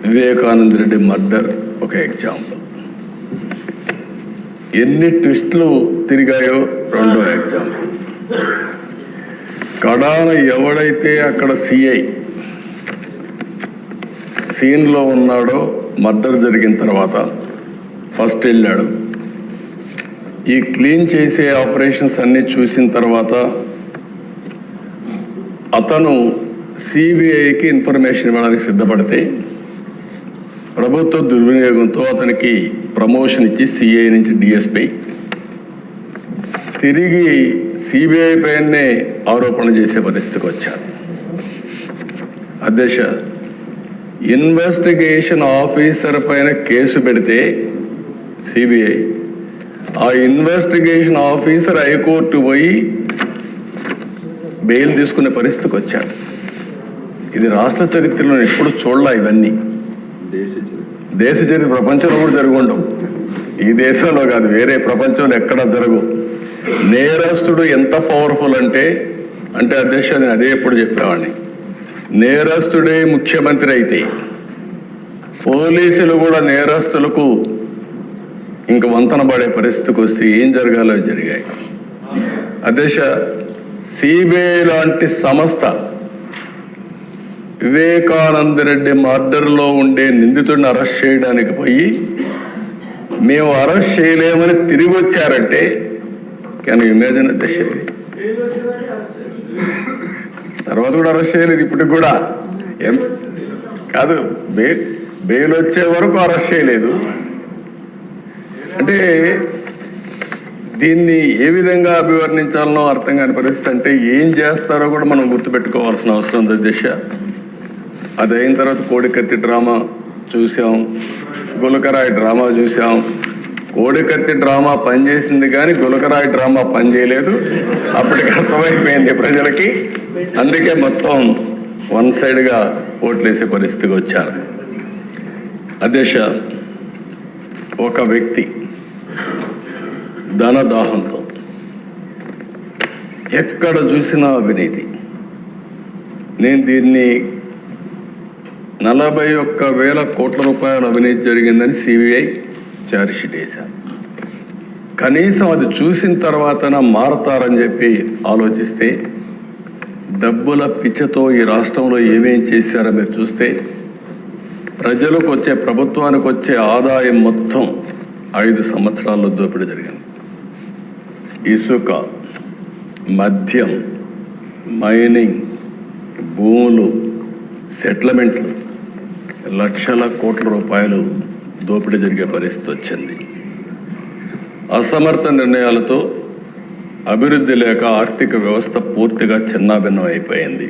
వివేకానంద రెడ్డి మర్డర్ ఒక ఎగ్జాంపుల్. ఎన్ని ట్విస్టులు తిరిగాయో రెండో ఎగ్జాంపుల్. కడాన ఎవడైతే అక్కడ సిఐ సీన్లో ఉన్నాడో మర్డర్ జరిగిన తర్వాత ఫస్ట్ వెళ్ళాడు. ఈ క్లీన్ చేసే ఆపరేషన్స్ అన్నీ చూసిన తర్వాత అతను సిబిఐకి ఇన్ఫర్మేషన్ ఇవ్వడానికి సిద్ధపడితే ప్రభుత్వ దుర్వినియోగంతో అతనికి ప్రమోషన్ ఇచ్చి సిఐ నుంచి డిఎస్పీ తిరిగి సిబిఐ పైనే ఆరోపణ చేసే పరిస్థితికి వచ్చారు. అధ్యక్ష, ఇన్వెస్టిగేషన్ ఆఫీసర్ పైన కేసు పెడితే సిబిఐ, ఆ ఇన్వెస్టిగేషన్ ఆఫీసర్ హైకోర్టు పోయి బెయిల్ తీసుకునే పరిస్థితికి వచ్చారు. ఇది రాష్ట్ర చరిత్రలో ఎప్పుడు చూడలే. ఇవన్నీ దేశ చరిత్ర ప్రపంచంలో కూడా జరుగుండవు. ఈ దేశంలో కాదు, వేరే ప్రపంచంలో ఎక్కడా జరగవు. నేరస్తుడు ఎంత పవర్ఫుల్ అంటే అధ్యక్ష, నేను అదే ఎప్పుడు చెప్పేవాడిని, నేరస్తుడే ముఖ్యమంత్రి అయితే పోలీసులు కూడా నేరస్తులకు ఇంక వంతన పడే పరిస్థితికి వస్తే ఏం జరగాలో జరిగాయి. అధ్యక్ష, సిబిఐ లాంటి సంస్థ వివేకానంద రెడ్డి మర్డర్లో ఉండే నిందితుడిని అరెస్ట్ చేయడానికి పోయి మేము అరెస్ట్ చేయలేమని తిరిగి వచ్చారంటే కెన్ యు ఇమాజిన్ అధ్యక్ష? తర్వాత కూడా అరెస్ట్ చేయలేదు, ఇప్పటికి కూడా ఏం కాదు, బెయిల్ వచ్చే వరకు అరెస్ట్ చేయలేదు. అంటే దీన్ని ఏ విధంగా అభివర్ణించాలనో అర్థం కాని పరిస్థితి. అంటే ఏం చేస్తారో కూడా మనం గుర్తుపెట్టుకోవాల్సిన అవసరం ఉంది అధ్యక్ష. అది అయిన తర్వాత కోడికత్తి డ్రామా చూసాం, గులకరాయి డ్రామా చూసాం. కోడికత్తి డ్రామా పనిచేసింది కానీ గులకరాయి డ్రామా పనిచేయలేదు. అప్పటికి అర్థమైపోయింది ప్రజలకి. అందుకే మొత్తం వన్ సైడ్గా ఓట్లేసే పరిస్థితికి వచ్చారు. అధ్యక్ష, ఒక వ్యక్తి ధనదాహంతో ఎక్కడ చూసినా అవినీతి. నేను దీన్ని 41,000 కోట్ల రూపాయల అవినీతి జరిగిందని సిబిఐ ఛార్జ్షీట్ వేశారు. కనీసం అది చూసిన తర్వాతన మారతారని చెప్పి ఆలోచిస్తే డబ్బుల పిచ్చతో ఈ రాష్ట్రంలో ఏమేం చేశారో మీరు చూస్తే ప్రజలకు వచ్చే, ప్రభుత్వానికి వచ్చే ఆదాయం మొత్తం 5 సంవత్సరాల్లో దోపిడీ జరిగింది. ఇసుక, మద్యం, మైనింగ్, భూములు, సెటిల్మెంట్లు, లక్షల కోట్ల రూపాయలు దోపిడీ జరిగే పరిస్థితి వచ్చింది. అసమర్థ నిర్ణయాలతో అభివృద్ధి లేక ఆర్థిక వ్యవస్థ పూర్తిగా చిన్నాభిన్నం అయిపోయింది.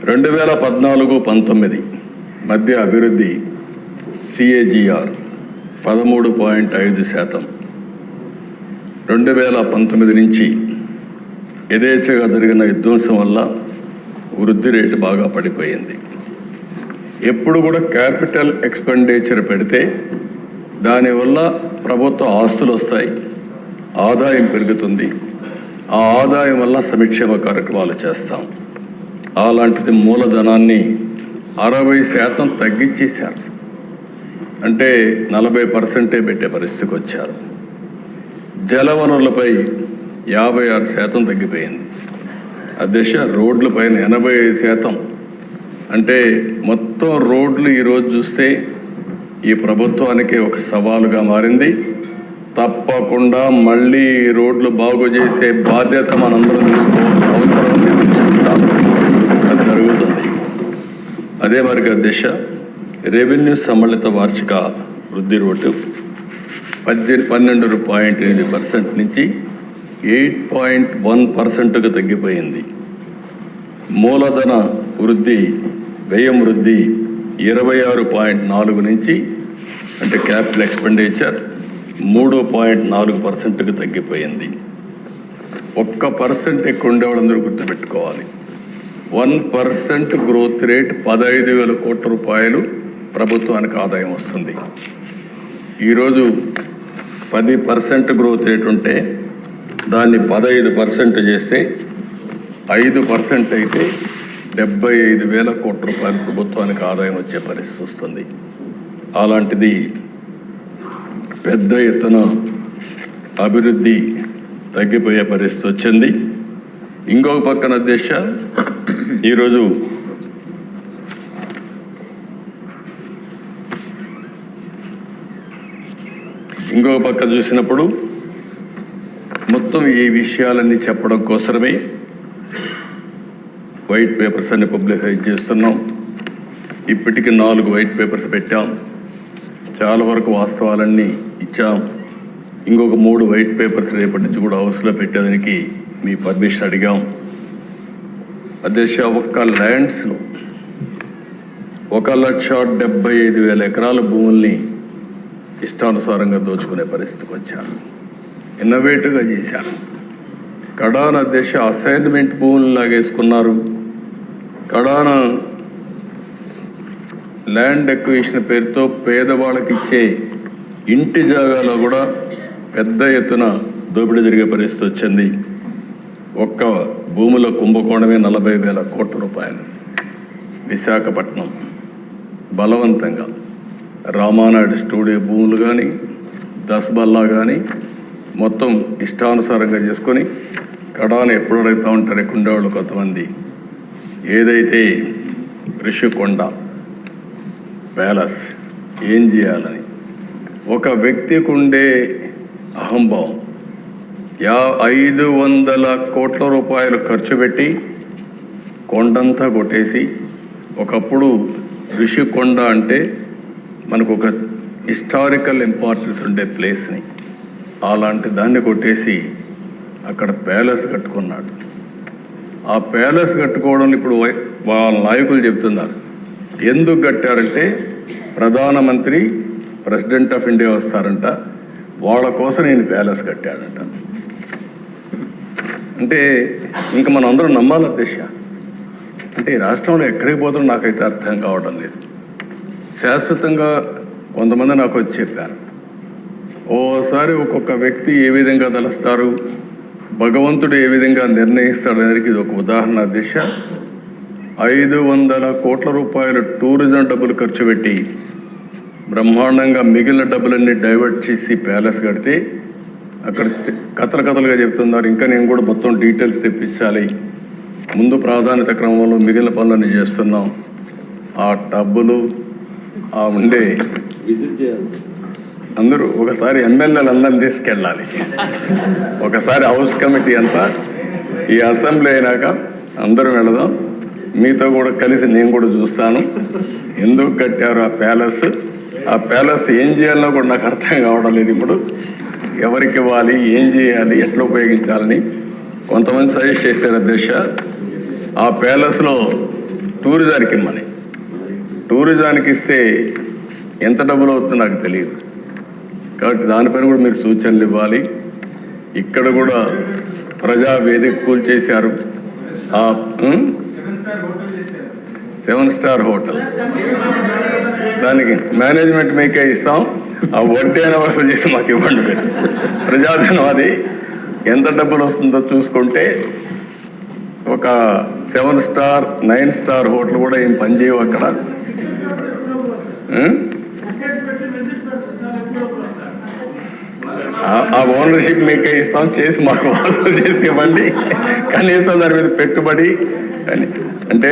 2014-19 మధ్య అభివృద్ధి CAGR 13.5%. 2019 నుంచి యథేచ్ఛగా జరిగిన విధ్వంసం వల్ల వృద్ధి రేటు బాగా పడిపోయింది. ఎప్పుడు కూడా క్యాపిటల్ ఎక్స్పెండిచర్ పెడితే దానివల్ల ప్రభుత్వ ఆస్తులు వస్తాయి, ఆదాయం పెరుగుతుంది. ఆ ఆదాయం వల్ల సంక్షేమ కార్యక్రమాలు చేస్తాం. అలాంటిది మూలధనాన్ని 60% తగ్గించేశారు. అంటే 40% పెట్టే పరిస్థితికి వచ్చారు. జలవనరులపై 56% తగ్గిపోయింది. అధ్యక్ష, రోడ్ల పైన 85%. అంటే మొత్తం రోడ్లు ఈరోజు చూస్తే ఈ ప్రభుత్వానికి ఒక సవాలుగా మారింది. తప్పకుండా మళ్ళీ రోడ్లు బాగు చేసే బాధ్యత మనందరం తీసుకోవాల్సిన అవసరం తీసుకుంటాం. అది జరుగుతుంది. అదే మరిగా అధ్యక్ష, రెవెన్యూ సమ్మిళిత వార్షిక వృద్ధి రేటు 12.8% నుంచి 8.1%కు తగ్గిపోయింది. మూలధన వృద్ధి, వ్యయం వృద్ధి 26.4 నుంచి, అంటే క్యాపిటల్ ఎక్స్పెండిచర్ 3.4%కు తగ్గిపోయింది. 1% ఎక్కువ ఉండేవాళ్ళందరూ గుర్తుపెట్టుకోవాలి. 1% గ్రోత్ రేట్ 15,000 కోట్ల రూపాయలు ప్రభుత్వానికి ఆదాయం వస్తుంది. ఈరోజు 10% గ్రోత్ రేట్ ఉంటే దాన్ని 15% చేస్తే 5% అయితే 75,000 కోట్ల రూపాయలు ప్రభుత్వానికి ఆదాయం వచ్చే పరిస్థితి వస్తుంది. అలాంటిది పెద్ద ఎత్తున అభివృద్ధి తగ్గిపోయే పరిస్థితి వచ్చింది. ఇంకొక పక్కన అధ్యక్ష, ఈరోజు ఇంకొక పక్క చూసినప్పుడు మొత్తం ఈ విషయాలన్నీ చెప్పడం కోసమే వైట్ పేపర్స్ అన్ని పబ్లిసైజ్ చేస్తున్నాం. ఇప్పటికి 4 వైట్ పేపర్స్ పెట్టాం. చాలా వరకు వాస్తవాలన్నీ ఇచ్చాం. ఇంకొక 3 వైట్ పేపర్స్ రేపటి నుంచి కూడా హౌస్లో పెట్టేదానికి మీ పర్మిషన్ అడిగాం. అధ్యక్ష, ఒక్క ల్యాండ్స్లో 1,75,000 ఎకరాల భూముల్ని ఇష్టానుసారంగా దోచుకునే పరిస్థితికి వచ్చారు. ఇన్నోవేటివ్గా చేశారు. కడాన అధ్యక్ష అసైన్మెంట్ భూములు లాగేసుకున్నారు. కడాన ల్యాండ్ ఎక్విజిషన్ పేరుతో పేదవాళ్ళకి ఇచ్చే ఇంటి జాగాలో కూడా పెద్ద ఎత్తున దోపిడీ జరిగే పరిస్థితి వచ్చింది. ఒక్క భూముల కుంభకోణమే 40,000 కోట్ల రూపాయలు. విశాఖపట్నం బలవంతంగా రామానాయుడు స్టూడియో భూములు కానీ, దస్బల్లా కానీ మొత్తం ఇష్టానుసారంగా చేసుకొని కడాను ఎప్పుడు అడుగుతూ ఉంటారు ఉండేవాళ్ళు కొంతమంది. ఏదైతే రిషికొండ ప్యాలెస్ ఏం చేయాలని ఒక వ్యక్తికి ఉండే అహంభావం 500 కోట్ల రూపాయలు ఖర్చు పెట్టి కొండంతా కొట్టేసి, ఒకప్పుడు రిషికొండ అంటే మనకు ఒక హిస్టారికల్ ఇంపార్టెన్స్ ఉండే ప్లేస్ని అలాంటి దాన్ని కొట్టేసి అక్కడ ప్యాలెస్ కట్టుకున్నాడు. ఆ ప్యాలెస్ కట్టుకోవడం ఇప్పుడు వాళ్ళ నాయకులు చెప్తున్నారు. ఎందుకు కట్టారంటే ప్రధానమంత్రి ప్రెసిడెంట్ ఆఫ్ ఇండియా వస్తారంట, వాళ్ళ కోసం నేను ప్యాలెస్ కట్టాడంట. అంటే ఇంకా మనం అందరం నమ్మాలి దిశ. అంటే ఈ రాష్ట్రంలో ఎక్కడికి పోతుందో నాకైతే అర్థం కావడం లేదు. శాశ్వతంగా కొంతమంది నాకు వచ్చి చెప్పారు, ఓసారి ఒక్కొక్క వ్యక్తి ఏ విధంగా తలుస్తారు, భగవంతుడు ఏ విధంగా నిర్ణయిస్తాడు అనేది ఇది ఒక ఉదాహరణ దిశ. 500 కోట్ల రూపాయలు టూరిజం డబ్బులు ఖర్చు పెట్టి బ్రహ్మాండంగా మిగిలిన డబ్బులన్నీ డైవర్ట్ చేసి ప్యాలెస్ కడితే అక్కడ కథలుగా చెప్తున్నారు. ఇంకా నేను కూడా మొత్తం డీటెయిల్స్ తెప్పించాలి, ముందు ప్రాధాన్యత క్రమంలో మిగిలిన పనులన్నీ చేస్తున్నాం. ఆ డబ్బులు ఆ ఉండే అందరూ ఒకసారి ఎమ్మెల్యేలు అందరిని తీసుకెళ్ళాలి, ఒకసారి హౌస్ కమిటీ అంతా ఈ అసెంబ్లీ అయినాక అందరూ వెళదాం, మీతో కూడా కలిసి నేను కూడా చూస్తాను ఎందుకు కట్టారు ఆ ప్యాలెస్ ఏం చేయాలో కూడా నాకు అర్థం కావడం లేదు. ఇప్పుడు ఎవరికి ఇవ్వాలి, ఏం చేయాలి, ఎట్లా ఉపయోగించాలని కొంతమంది సజెస్ట్ చేశారు అధ్యక్ష. ఆ ప్యాలెస్లో టూరిజానికి ఇమ్మని, టూరిజానికి ఇస్తే ఎంత డబ్బులు అవుతుందో నాకు తెలియదు, కాబట్టి దానిపైన కూడా మీరు సూచనలు ఇవ్వాలి. ఇక్కడ కూడా ప్రజావేదిక కూల్చేశారు. 7 స్టార్ హోటల్ దానికి మేనేజ్మెంట్ మీకే ఇస్తాం, ఆ వడ్డీ అయినా వసూలు చేసి మాకు ఇవ్వండి. మీరు ప్రజాధనం అది ఎంత డబ్బులు వస్తుందో చూసుకుంటే ఒక 7 స్టార్ 9 స్టార్ హోటల్ కూడా ఏం పనిచేయవు అక్కడ. ఆ ఓనర్షిప్ మీకే ఇస్తాం, చేసి మాకు వసూలు చేసి ఇవ్వండి, కనీసం దాని మీద పెట్టుబడి అంటే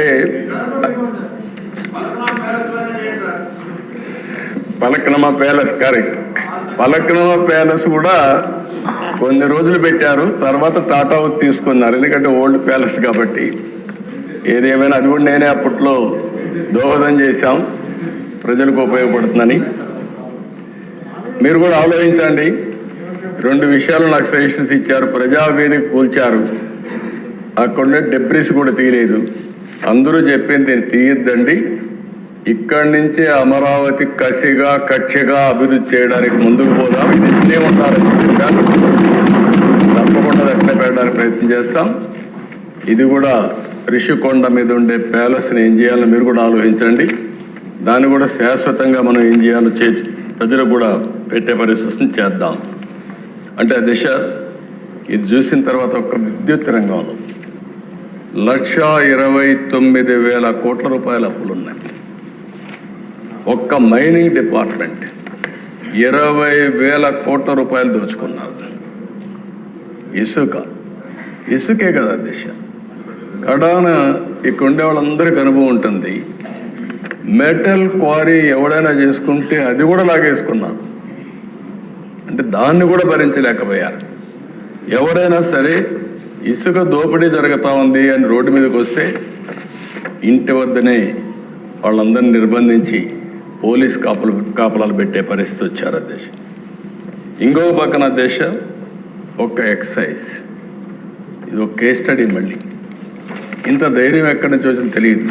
పలక్నమా ప్యాలెస్ కరెక్ట్. పలక్నమా ప్యాలెస్ కూడా కొన్ని రోజులు పెట్టారు, తర్వాత టాటా తీసుకున్నారు, ఎందుకంటే ఓల్డ్ ప్యాలెస్ కాబట్టి. ఏదేమైనా అది కూడా నేనే అప్పట్లో దోహదం చేశాం, ప్రజలకు ఉపయోగపడుతుందని. మీరు కూడా ఆలోచించండి. 2 విషయాలు నాకు సజెషన్స్ ఇచ్చారు. ప్రజావేదిక కూల్చారు, అక్కడుండే డెబ్రిస్ కూడా తీయలేదు. అందరూ చెప్పింది నేను తీయద్దండి, ఇక్కడి నుంచే అమరావతి కక్షగా అభివృద్ధి చేయడానికి ముందుకు పోదాం, ఇది ఇట్లే ఉంటారని చెప్పారు. తప్పకుండా అట్లే పెట్టడానికి ప్రయత్నం చేస్తాం. ఇది కూడా రిషికొండ మీద ఉండే ప్యాలెస్ని ఏం చేయాలో మీరు కూడా ఆలోచించండి. దాన్ని కూడా శాశ్వతంగా మనం ఏం చేయాలో ప్రజలకు కూడా పెట్టే పరిస్థితిని చేద్దాం. అంటే దిశ ఇది చూసిన తర్వాత ఒక విద్యుత్ రంగంలో 1,29,000 కోట్ల రూపాయల అప్పులున్నాయి. ఒక్క మైనింగ్ డిపార్ట్మెంట్ 20,000 కోట్ల రూపాయలు దోచుకున్నారు. ఇసుకే కదా దిశ. కడాన ఇక్కడ ఉండే వాళ్ళందరికీ అనుభవం ఉంటుంది. మెటల్ క్వారీ ఎవడైనా చేసుకుంటే అది కూడా లాగేసుకున్నారు. అంటే దాన్ని కూడా భరించలేకపోయారు. ఎవరైనా సరే ఇసుక దోపిడీ జరుగుతూ ఉంది అని రోడ్డు మీదకి వస్తే ఇంటి వద్దనే వాళ్ళందరినీ నిర్బంధించి పోలీస్ కాపలాలు పెట్టే పరిస్థితి వచ్చారు అధ్యక్ష. ఇంకో పక్కన అధ్యక్ష ఒక ఎక్సైజ్, ఇది ఒక కేస్ స్టడీ. మళ్ళీ ఇంత ధైర్యం ఎక్కడి నుంచి వచ్చిందో తెలియదు.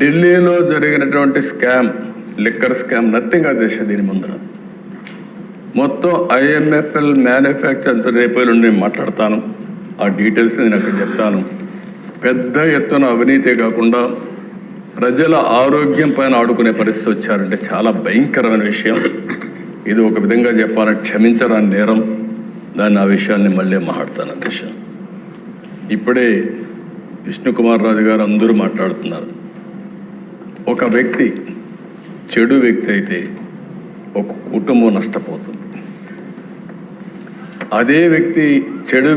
ఢిల్లీలో జరిగినటువంటి స్కామ్, లిక్కర్ స్కామ్ నథింగ్ అధ్యక్ష. దీని ముందర మొత్తం IMFL మ్యానుఫ్యాక్చర్ అంత రేపు నుండి నేను మాట్లాడతాను, ఆ డీటెయిల్స్ నేను అక్కడ చెప్తాను. పెద్ద ఎత్తున అవినీతే కాకుండా ప్రజల ఆరోగ్యం పైన ఆడుకునే పరిస్థితి వచ్చారంటే చాలా భయంకరమైన విషయం. ఇది ఒక విధంగా చెప్పాలని క్షమించరాని నేరం. దాన్ని ఆ విషయాన్ని మళ్ళీ మాట్లాడతాను అధ్యక్ష. ఇప్పుడే విష్ణుకుమార్ రాజు గారు అందరూ మాట్లాడుతున్నారు. ఒక వ్యక్తి చెడు వ్యక్తి అయితే ఒక కుటుంబం నష్టపోతుంది. అదే వ్యక్తి చెడు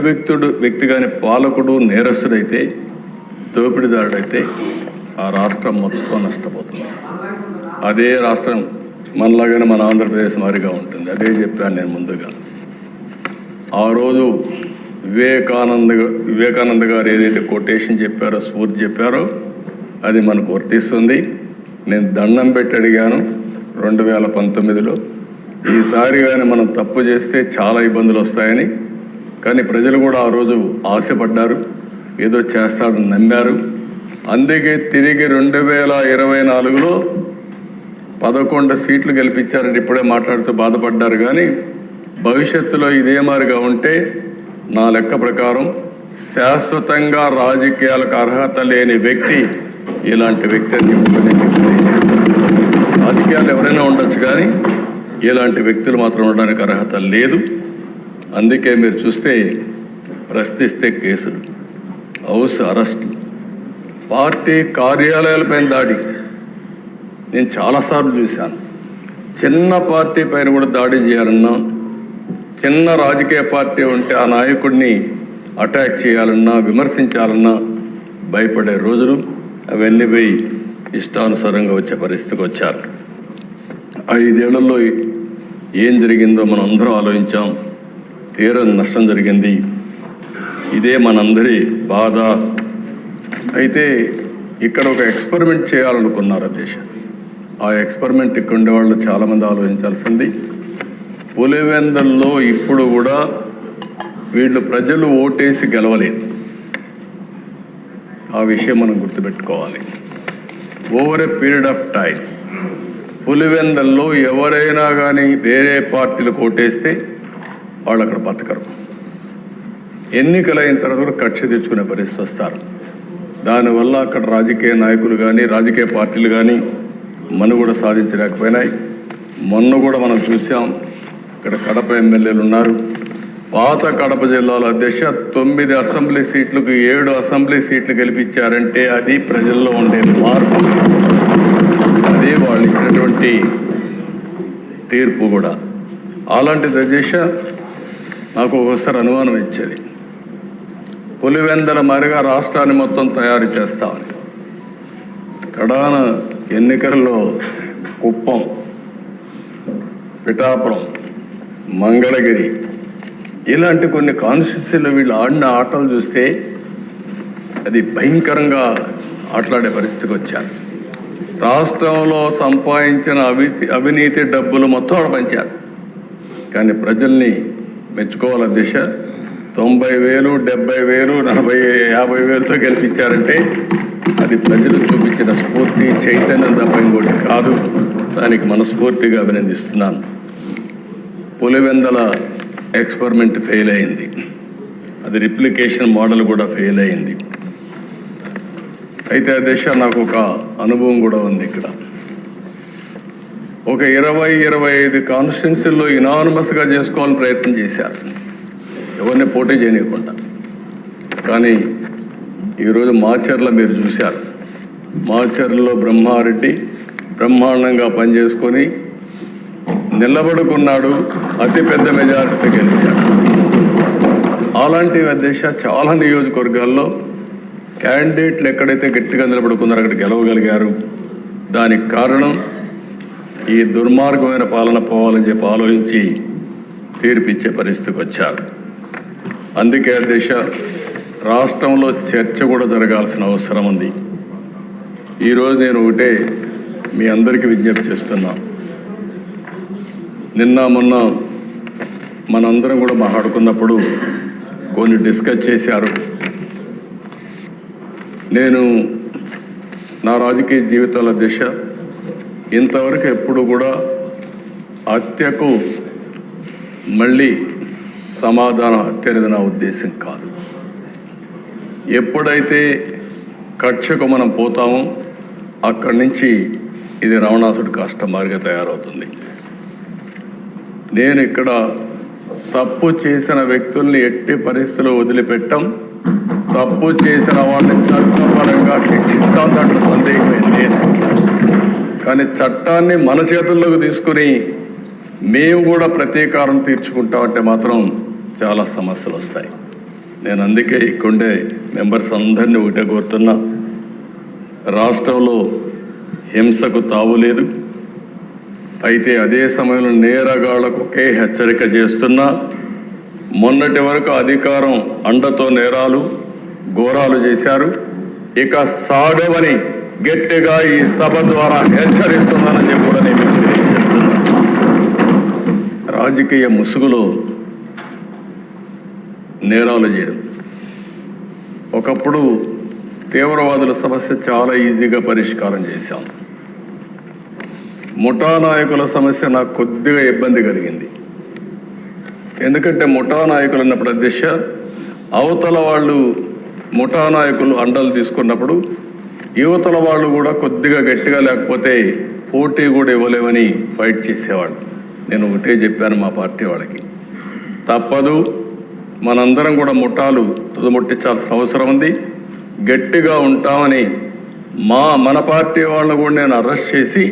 వ్యక్తి కానీ పాలకుడు నేరస్తుడైతే, దోపిడీదారుడైతే ఆ రాష్ట్రం మొత్తం నష్టపోతుంది. అదే రాష్ట్రం మనలాగానే మన ఆంధ్రప్రదేశ్ మాదిరిగా ఉంటుంది. అదే చెప్పాను నేను ముందుగా. ఆ రోజు వివేకానంద గారు ఏదైతే కొటేషన్ చెప్పారో, స్ఫూర్తి చెప్పారో అది మనకు వర్తిస్తుంది. నేను దండం పెట్టి అడిగాను 2019లో, ఈసారి కానీ మనం తప్పు చేస్తే చాలా ఇబ్బందులు వస్తాయని. కానీ ప్రజలు కూడా ఆ రోజు ఆశపడ్డారు, ఏదో చేస్తాడని నమ్మారు. అందుకే తిరిగి 2024లో 11 సీట్లు గెలిపించారని ఇప్పుడే మాట్లాడుతూ బాధపడ్డారు. కానీ భవిష్యత్తులో ఇదే మాదిరిగా ఉంటే నా లెక్క ప్రకారం శాశ్వతంగా రాజకీయాలకు అర్హత లేని వ్యక్తి ఇలాంటి వ్యక్తి అని రాజకీయాలు ఎవరైనా ఉండొచ్చు, కానీ ఇలాంటి వ్యక్తులు మాత్రం ఉండడానికి అర్హత లేదు. అందుకే మీరు చూస్తే ప్రశ్నిస్తే కేసులు, హౌస్ అరెస్టులు, పార్టీ కార్యాలయాలపైన దాడి నేను చాలాసార్లు చూశాను. చిన్న పార్టీ పైన కూడా దాడి చేయాలన్నా, చిన్న రాజకీయ పార్టీ ఉంటే ఆ నాయకుడిని అటాక్ చేయాలన్నా, విమర్శించాలన్నా భయపడే రోజులు అవన్నీ పోయి ఇష్టానుసారంగా వచ్చే పరిస్థితికి వచ్చారు. 5 ఏళ్లలో ఏం జరిగిందో మనం అందరం ఆలోచించాం. తీరని నష్టం జరిగింది. ఇదే మనందరి బాధ. అయితే ఇక్కడ ఒక ఎక్స్పెరిమెంట్ చేయాలనుకున్నారు దేశం. ఆ ఎక్స్పెరిమెంట్ ఇక్కడ ఉండేవాళ్ళు చాలామంది ఆలోచించాల్సింది. పులివెందుల్లో ఇప్పుడు కూడా వీళ్ళు ప్రజలు ఓటేసి గెలవలేదు. ఆ విషయం మనం గుర్తుపెట్టుకోవాలి. Over a period of time పులివెందుల్లో ఎవరైనా కానీ వేరే పార్టీలకు ఓటేస్తే వాళ్ళు అక్కడ బతకరు. ఎన్నికలైన తర్వాత కూడా కక్ష తెచ్చుకునే పరిస్థితి వస్తారు. దానివల్ల అక్కడ రాజకీయ నాయకులు కానీ రాజకీయ పార్టీలు కానీ మనుగడ సాధించలేకపోయినాయి. మొన్న కూడా మనం చూసాం, ఇక్కడ కడప ఎమ్మెల్యేలు ఉన్నారు. పాత కడప జిల్లాలో అధ్యక్ష 9 అసెంబ్లీ సీట్లకు 7 అసెంబ్లీ సీట్లు గెలిపించారంటే అది ప్రజల్లో ఉండే మార్పు, అదే వాళ్ళు ఇచ్చినటువంటి తీర్పు కూడా. అలాంటిది అధ్యక్ష నాకు ఒకసారి అనుమానం ఇచ్చేది, పులివెందుల మరిగా రాష్ట్రాన్ని మొత్తం తయారు చేస్తామని. కడాన ఎన్నికల్లో కుప్పం, పిఠాపురం, మంగళగిరి ఇలాంటి కొన్ని కాన్స్టిట్యూన్సీలో వీళ్ళు ఆడిన ఆటలు చూస్తే అది భయంకరంగా ఆటలాడే పరిస్థితికి వచ్చారు. రాష్ట్రంలో సంపాదించిన అవినీతి డబ్బులు మొత్తం ఆడ పంచారు. కానీ ప్రజల్ని మెచ్చుకోవాల దిశ 90,000, 70,000, 40,000, 50,000తో గెలిపించారంటే అది ప్రజలు చూపించిన స్ఫూర్తి, చైతన్యం తప్ప ఇంకోటి కాదు. దానికి మనస్ఫూర్తిగా అభినందిస్తున్నాను. పులివెందుల ఎక్స్పెరిమెంట్ ఫెయిల్ అయింది. అది రిప్లికేషన్ మోడల్ కూడా ఫెయిల్ అయింది. అయితే దిశ నాకు ఒక అనుభవం కూడా ఉంది. ఇక్కడ ఒక 20-25 కాన్స్టిట్యున్సీల్లో ఇనానమస్గా చేసుకోవాలని ప్రయత్నం చేశారు, ఎవరిని పోటీ చేయనీయకుండా. కానీ ఈరోజు మాచర్ల మీరు చూశారు. మాచర్లలో బ్రహ్మారెడ్డి బ్రహ్మాండంగా పనిచేసుకొని నిలబడుకున్నాడు, అతిపెద్ద మెజారిటీతో గెలిచాడు. అలాంటి దేశ చాలా నియోజకవర్గాల్లో క్యాండిడేట్లు ఎక్కడైతే గట్టిగా నిలబడుకున్నారో అక్కడ గెలవగలిగారు. దానికి కారణం ఈ దుర్మార్గమైన పాలన పోవాలని చెప్పి ఆలోచించి తీర్పిచ్చే పరిస్థితికి వచ్చారు. అందుకే దేశ రాష్ట్రంలో చర్చ కూడా జరగాల్సిన అవసరం ఉంది. ఈరోజు నేను ఒకటే మీ అందరికీ విజ్ఞప్తి చేస్తున్నా. నిన్న మొన్న మనందరం కూడా మాట్లాడుకున్నప్పుడు కొన్ని డిస్కస్ చేశారు. నేను నా రాజకీయ జీవితాల దిశ ఇంతవరకు ఎప్పుడు కూడా హత్యకు మళ్ళీ సమాధానం హత్య అనేది నా ఉద్దేశం కాదు. ఎప్పుడైతే కక్షకు మనం పోతామో అక్కడి నుంచి ఇది రావణాసుడి కష్టమారిగా తయారవుతుంది. నేను ఇక్కడ తప్పు చేసిన వ్యక్తుల్ని ఎట్టి పరిస్థితుల్లో వదిలిపెట్టం. తప్పు చేసిన వాళ్ళని చట్టపరంగా శిక్షిస్తాం, దాంట్లో సందేహమే లేదు. కానీ చట్టాన్ని మన చేతుల్లోకి తీసుకుని మేము కూడా ప్రతీకారం తీర్చుకుంటామంటే మాత్రం చాలా సమస్యలు వస్తాయి. నేను అందుకే ఇక్కడే మెంబర్స్ అందరినీ ఒకటే కోరుతున్నా, రాష్ట్రంలో హింసకు తావులేదు. అయితే అదే సమయంలో నేరగాళ్లకు ఒకే హెచ్చరిక చేస్తున్నా, మొన్నటి వరకు అధికారం అండతో నేరాలు ఘోరాలు చేశారు, ఇక సాగవని గట్టిగా ఈ సభ ద్వారా హెచ్చరిస్తున్నానని చెప్పి కూడా నేను మీకు తెలియజేస్తున్నాను. రాజకీయ ముసుగులో నేరాలు చేయడం, ఒకప్పుడు తీవ్రవాదుల సమస్య చాలా ఈజీగా పరిష్కారం చేశాం. ముఠా నాయకుల సమస్య నాకు కొద్దిగా ఇబ్బంది కలిగింది. ఎందుకంటే ముఠా నాయకులు ఉన్నప్పుడు అధ్యక్ష, అవతల వాళ్ళు ముఠా నాయకులు అండలు తీసుకున్నప్పుడు యువతల వాళ్ళు కూడా కొద్దిగా గట్టిగా లేకపోతే పోటీ కూడా ఇవ్వలేమని ఫైట్ చేసేవాళ్ళు. నేను ఒకటే చెప్పాను మా పార్టీ వాళ్ళకి, తప్పదు, మనందరం కూడా ముఠాలు తుదముట్టించాల్సిన అవసరం ఉంది, గట్టిగా ఉంటామని మన పార్టీ వాళ్ళని కూడా నేను అరెస్ట్ చేసి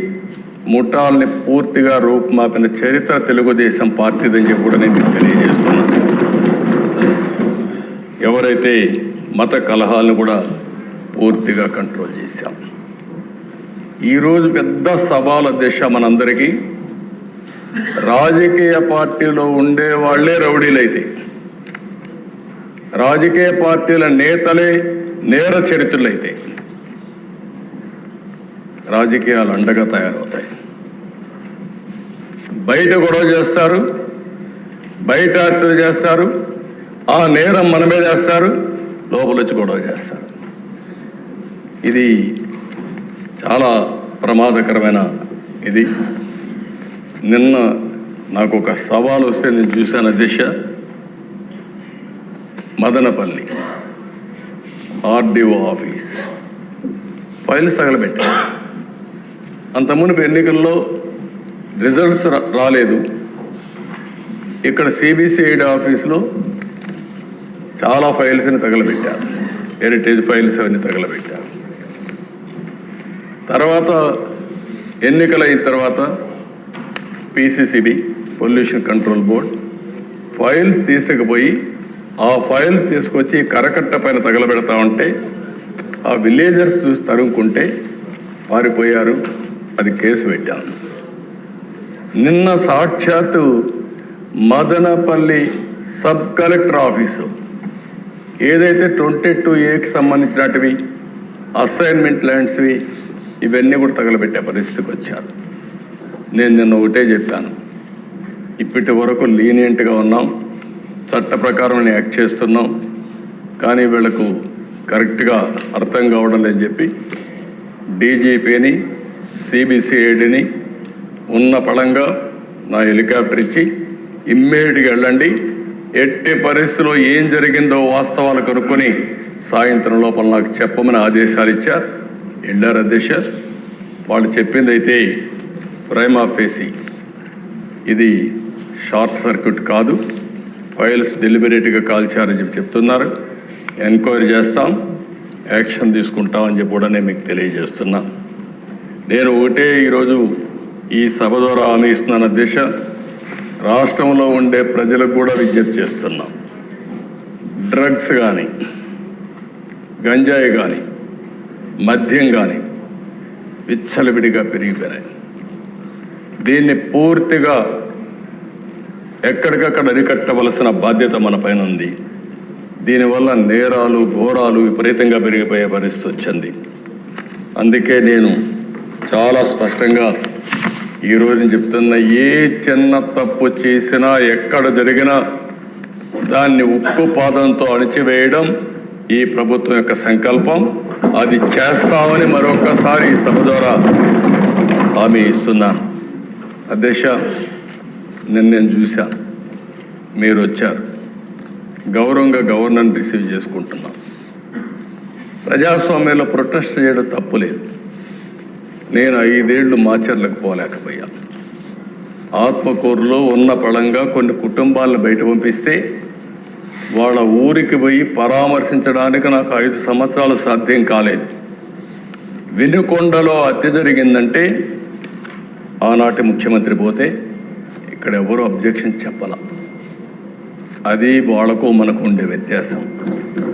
ముఠాల్ని పూర్తిగా రూపుమాపిన చరిత్ర తెలుగుదేశం పార్టీదని చెప్పి కూడా నేను తెలియజేస్తున్నాను. ఎవరైతే మత కలహాలను కూడా పూర్తిగా కంట్రోల్ చేశాం. ఈరోజు పెద్ద సవాలు అధ్యక్ష మనందరికీ, రాజకీయ పార్టీలో ఉండే వాళ్ళే రౌడీలైతే, రాజకీయ పార్టీల నేతలే నేర చరిత్రలైతే రాజకీయాలు అండగా తయారవుతాయి. బయట గొడవ చేస్తారు, బయట హత్యలు చేస్తారు, ఆ నేరం మన మీద వేస్తారు, లోపల వచ్చి గొడవ చేస్తారు. ఇది చాలా ప్రమాదకరమైన ఇది. నిన్న నాకు ఒక సవాల్ వస్తే నేను చూశాను అధ్యక్ష, మదనపల్లి ఆర్డీఓ ఆఫీస్ ఫైల్స్ తగలబెట్టారు. అంత మునుపు ఎన్నికల్లో రిజల్ట్స్ రాలేదు. ఇక్కడ సిబిసిఐడి ఆఫీసులో చాలా ఫైల్స్ని తగలబెట్టారు, హెరిటేజ్ ఫైల్స్ అవన్నీ తగలబెట్టారు. తర్వాత ఎన్నికలైన తర్వాత పిసిసిబి పొల్యూషన్ కంట్రోల్ బోర్డ్ ఫైల్స్ తీసుకుపోయి ఆ ఫైల్స్ తీసుకొచ్చి కరకట్ట పైన తగలబెడతా ఉంటే ఆ విలేజర్స్ చూసి తరుముకుంటే పారిపోయారు. అది కేసు పెట్టాను. నిన్న సాక్షాత్తు మదనపల్లి సబ్ కలెక్టర్ ఆఫీసు ఏదైతే 22A సంబంధించినటివి అసైన్మెంట్ ల్యాండ్స్వి ఇవన్నీ కూడా తగలబెట్టే పరిస్థితికి వచ్చారు. నేను నిన్న ఒకటే చెప్పాను, ఇప్పటి వరకు లీనియంట్గా ఉన్నాం, చట్ట ప్రకారం యాక్ట్ చేస్తున్నాం, కానీ వీళ్లకు కరెక్ట్గా అర్థం కావడం లేదని చెప్పి డీజీపీని సిబిసిఐడిని ఉన్న పళంగా నా హెలికాప్టర్ ఇచ్చి ఇమ్మీడియట్గా వెళ్ళండి, ఎట్టి పరిస్థితుల్లో ఏం జరిగిందో వాస్తవాలు కనుక్కొని సాయంత్రం లోపల నాకు చెప్పమని ఆదేశాలు ఇచ్చా. వెళ్ళారు అధ్యక్ష. వాళ్ళు చెప్పింది అయితే ప్రైమా ఫేసి ఇది షార్ట్ సర్క్యూట్ కాదు, ఫైల్స్ డెలిబరేట్గా కాల్చారని చెప్పి చెప్తున్నారు. ఎంక్వైరీ చేస్తాం, యాక్షన్ తీసుకుంటామని చెప్పి కూడా నేను మీకు తెలియజేస్తున్నా. నేను ఒకటే ఈరోజు ఈ సభ ద్వారా హామీ ఇస్తున్నాను అధ్యక్ష, రాష్ట్రంలో ఉండే ప్రజలకు కూడా విజ్ఞప్తి చేస్తున్నాం. డ్రగ్స్ కానీ, గంజాయి కానీ, మద్యం కానీ విచ్చలవిడిగా పెరిగిపోయినాయి. దీన్ని పూర్తిగా ఎక్కడికక్కడ అరికట్టవలసిన బాధ్యత మన పైన ఉంది. దీనివల్ల నేరాలు ఘోరాలు విపరీతంగా పెరిగిపోయే పరిస్థితి వచ్చింది. అందుకే నేను చాలా స్పష్టంగా ఈరోజు చెప్తున్నా, ఏ చిన్న తప్పు చేసినా ఎక్కడ జరిగినా దాన్ని ఉక్కు పాదంతో అణిచివేయడం ఈ ప్రభుత్వం యొక్క సంకల్పం. అది చేస్తామని మరొకసారి ఈ సభ ద్వారా హామీ ఇస్తున్నాను. అధ్యక్ష, నేను చూశాను, మీరు వచ్చారు, గౌరవంగా గవర్నర్ని రిసీవ్ చేసుకుంటున్నాం. ప్రజాస్వామ్యంలో ప్రొటెస్ట్ చేయడం తప్పులేదు. నేను 5 ఏళ్ళు మాచర్లకు పోలేకపోయాను. ఆత్మకూరులో ఉన్న పళంగా కొన్ని కుటుంబాలను బయట పంపిస్తే వాళ్ళ ఊరికి పోయి పరామర్శించడానికి నాకు 5 సంవత్సరాలు సాధ్యం కాలేదు. వినుకొండలో హత్య జరిగిందంటే ఆనాటి ముఖ్యమంత్రి పోతే ఇక్కడ ఎవరు అబ్జెక్షన్ చెప్పాల. అది వాళ్ళకు మనకు ఉండే వ్యత్యాసం.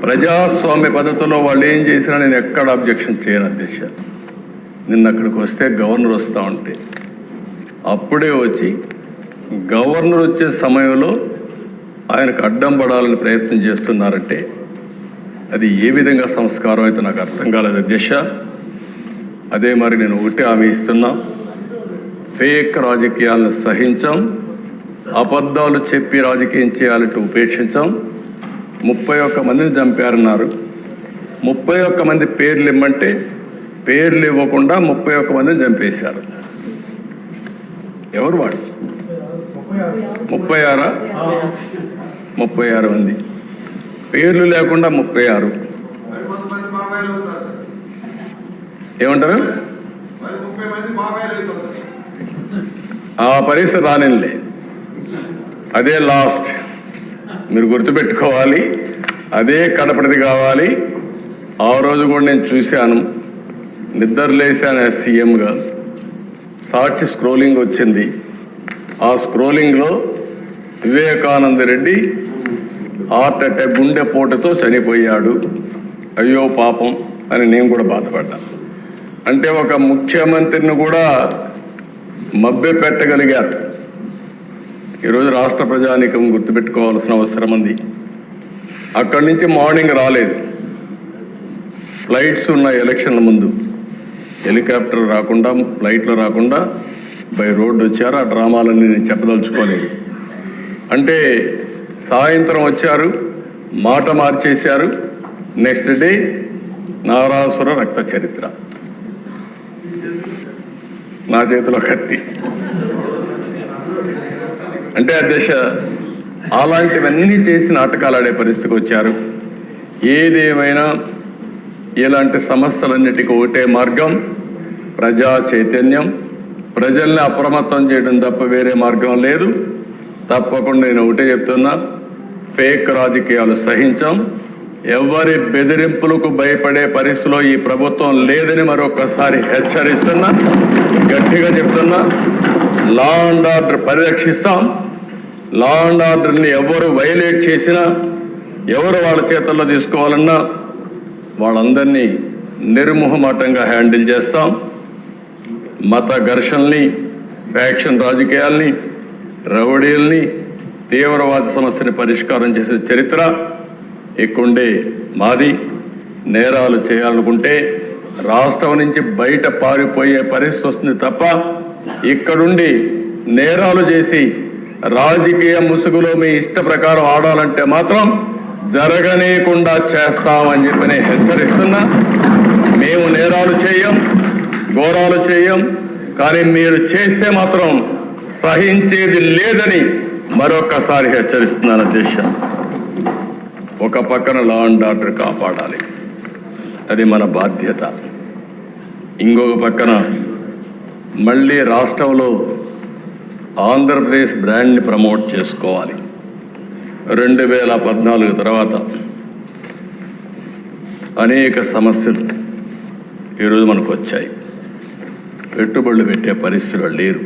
ప్రజాస్వామ్య పద్ధతిలో వాళ్ళు ఏం చేసినా నేను ఎక్కడ అబ్జెక్షన్ చేయను అధ్యక్ష. నిన్న అక్కడికి వస్తే గవర్నర్ వస్తూ ఉంటే అప్పుడే వచ్చి గవర్నర్ వచ్చే సమయంలో ఆయనకు అడ్డం పడాలని ప్రయత్నం చేస్తున్నారంటే అది ఏ విధంగా సంస్కారం అయితే నాకు అర్థం కాలేదు అధ్యక్ష. అదే మరి నేను ఒకటి హామీ ఇస్తున్నా, ఫేక్ రాజకీయాలను సహించాం, అబద్ధాలు చెప్పి రాజకీయం చేయాలంటే ఉపేక్షించాం. 31 మందిని చంపారన్నారు. 31 మంది పేర్లు ఇమ్మంటే పేర్లు ఇవ్వకుండా 31 మందిని చంపేశారు. ఎవరు వాడు? 36 మంది పేర్లు లేకుండా 36. ఏమంటారు? ఆ పరిస్థితి రానిలే, అదే లాస్ట్. మీరు గుర్తుపెట్టుకోవాలి, అదే కడపటిది కావాలి. ఆ రోజు కూడా నేను చూశాను, నిద్రలేశాను సీఎంగా. సాక్షి స్క్రోలింగ్ వచ్చింది. ఆ స్క్రోలింగ్లో వివేకానంద రెడ్డి హార్ట్ అటాక్ గుండెపోటుతో చనిపోయాడు, అయ్యో పాపం అని నేను కూడా బాధపడ్డా. అంటే ఒక ముఖ్యమంత్రిని కూడా మభ్య పెట్టగలిగారు. ఈరోజు రాష్ట్ర ప్రజానీకం గుర్తుపెట్టుకోవాల్సిన అవసరం ఉంది. అక్కడి నుంచి మార్నింగ్ రాలేదు, ఫ్లైట్స్ ఉన్న ఎలక్షన్ల ముందు హెలికాప్టర్ రాకుండా ఫ్లైట్లో రాకుండా బై రోడ్డు వచ్చారు. ఆ డ్రామాలన్నీ నేను చెప్పదలుచుకోలేదు. అంటే సాయంత్రం వచ్చారు, మాట మార్చేశారు. నెక్స్ట్ డే నారాసుర రక్త చరిత్ర, నా చేతిలో కత్తి. అంటే అధ్యక్ష, అలాంటివన్నీ చేసి నాటకాలు ఆడే పరిస్థితికి వచ్చారు. ఏదేమైనా ఇలాంటి సమస్యలన్నిటికీ ఒకటే మార్గం, ప్రజా చైతన్యం, ప్రజల్ని అప్రమత్తం చేయడం తప్ప వేరే మార్గం లేదు. తప్పకుండా నేను ఒకటే చెప్తున్నా, ఫేక్ రాజకీయాలు సహించాం. ఎవరి బెదిరింపులకు భయపడే పరిస్థితిలో ఈ ప్రభుత్వం లేదని మరొకసారి హెచ్చరిస్తున్నా, గట్టిగా చెప్తున్నా. లా అండ్ ఆర్డర్ పరిరక్షిస్తాం. లా అండ్ ఆర్డర్ని ఎవరు వైలేట్ చేసినా, ఎవరు వాళ్ళ చేతుల్లో తీసుకోవాలన్నా వాళ్ళందరినీ నిర్మోహమాటంగా హ్యాండిల్ చేస్తాం. మత ఘర్షణల్ని, ఫ్యాక్షన్ రాజకీయాల్ని, రౌడీల్ని, తీవ్రవాద సమస్యని పరిష్కారం చేసే చరిత్ర ఇక్కడుండే మాది. నేరాలు చేయాలనుకుంటే రాష్ట్రం నుంచి బయట పారిపోయే పరిస్థితి వస్తుంది తప్ప ఇక్కడుండి నేరాలు చేసి రాజకీయ ముసుగులో మీ ఇష్ట ప్రకారం ఆడాలంటే మాత్రం జరగనీయకుండా చేస్తామని చెప్పి నేను హెచ్చరిస్తున్నా. మేము నేరాలు చేయం, ఘోరాలు చేయం, కానీ మీరు చేస్తే మాత్రం సహించేది లేదని మరొకసారి హెచ్చరిస్తున్నాను అధ్యక్ష. ఒక పక్కన లా అండ్ ఆర్డర్ కాపాడాలి, అది మన బాధ్యత. ఇంకొక పక్కన మళ్ళీ రాష్ట్రంలో ఆంధ్రప్రదేశ్ బ్రాండ్ని ప్రమోట్ చేసుకోవాలి. 2014 తర్వాత అనేక సమస్యలు ఈరోజు మనకు వచ్చాయి. పెట్టుబడులు పెట్టే పరిస్థితులు లేరు,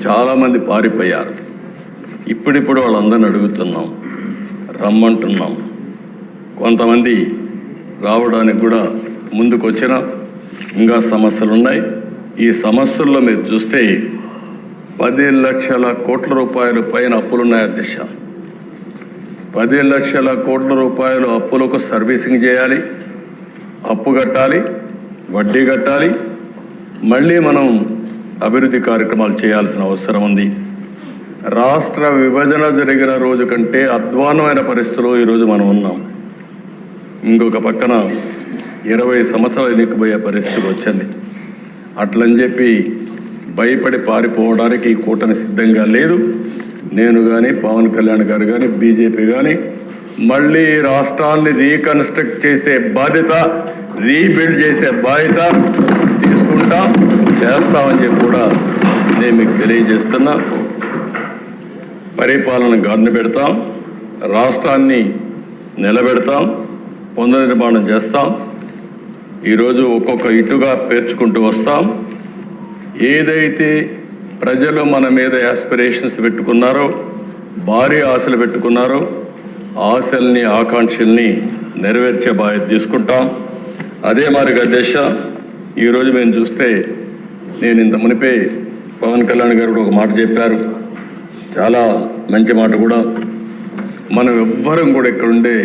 చాలామంది పారిపోయారు. ఇప్పుడిప్పుడు వాళ్ళందరిని అడుగుతున్నాం, రమ్మంటున్నాం. కొంతమంది రావడానికి కూడా ముందుకు వచ్చినా ఇంకా సమస్యలు ఉన్నాయి. ఈ సమస్యల్లో మీరు చూస్తే 10 లక్షల కోట్ల రూపాయలు పైన అప్పులున్నాయి అధ్యక్ష. 10 లక్షల కోట్ల రూపాయలు అప్పులకు సర్వీసింగ్ చేయాలి, అప్పు కట్టాలి, వడ్డీ కట్టాలి. మళ్ళీ మనం అభివృద్ధి కార్యక్రమాలు చేయాల్సిన అవసరం ఉంది. రాష్ట్ర విభజన జరిగిన రోజు కంటే అధ్వాన్నమైన పరిస్థితుల్లో ఈరోజు మనం ఉన్నాం. ఇంకొక పక్కన 20 సంవత్సరాలు ఎన్నికపోయే పరిస్థితి వచ్చింది. అట్లని చెప్పి భయపడి పారిపోవడానికి ఈ కూటమి సిద్ధంగా లేదు. నేను కానీ, పవన్ కళ్యాణ్ గారు కానీ, బీజేపీ కానీ మళ్ళీ రాష్ట్రాన్ని రీకన్స్ట్రక్ట్ చేసే బాధ్యత, రీబిల్డ్ చేసే బాధ్యత తీసుకుంటాం, చేస్తామని చెప్పి కూడా నేను మీకు తెలియజేస్తున్నా. పరిపాలన గాడిన పెడతాం, రాష్ట్రాన్ని నిలబెడతాం, పునర్నిర్మాణం చేస్తాం. ఈరోజు ఒక్కొక్క ఇటుగా పేర్చుకుంటూ వస్తాం. ఏదైతే ప్రజలు మన మీద యాస్పిరేషన్స్ పెట్టుకున్నారో, భారీ ఆశలు పెట్టుకున్నారో, ఆశల్ని ఆకాంక్షల్ని నెరవేర్చే బాధ్యత తీసుకుంటాం. అదే మాదిరిగా అధ్యక్ష, ఈరోజు మేము చూస్తే నేను ఇంత మునిపే పవన్ కళ్యాణ్ గారు కూడా ఒక మాట చెప్పారు, చాలా మంచి మాట కూడా. మనం ఎవ్వరం కూడా ఇక్కడుండే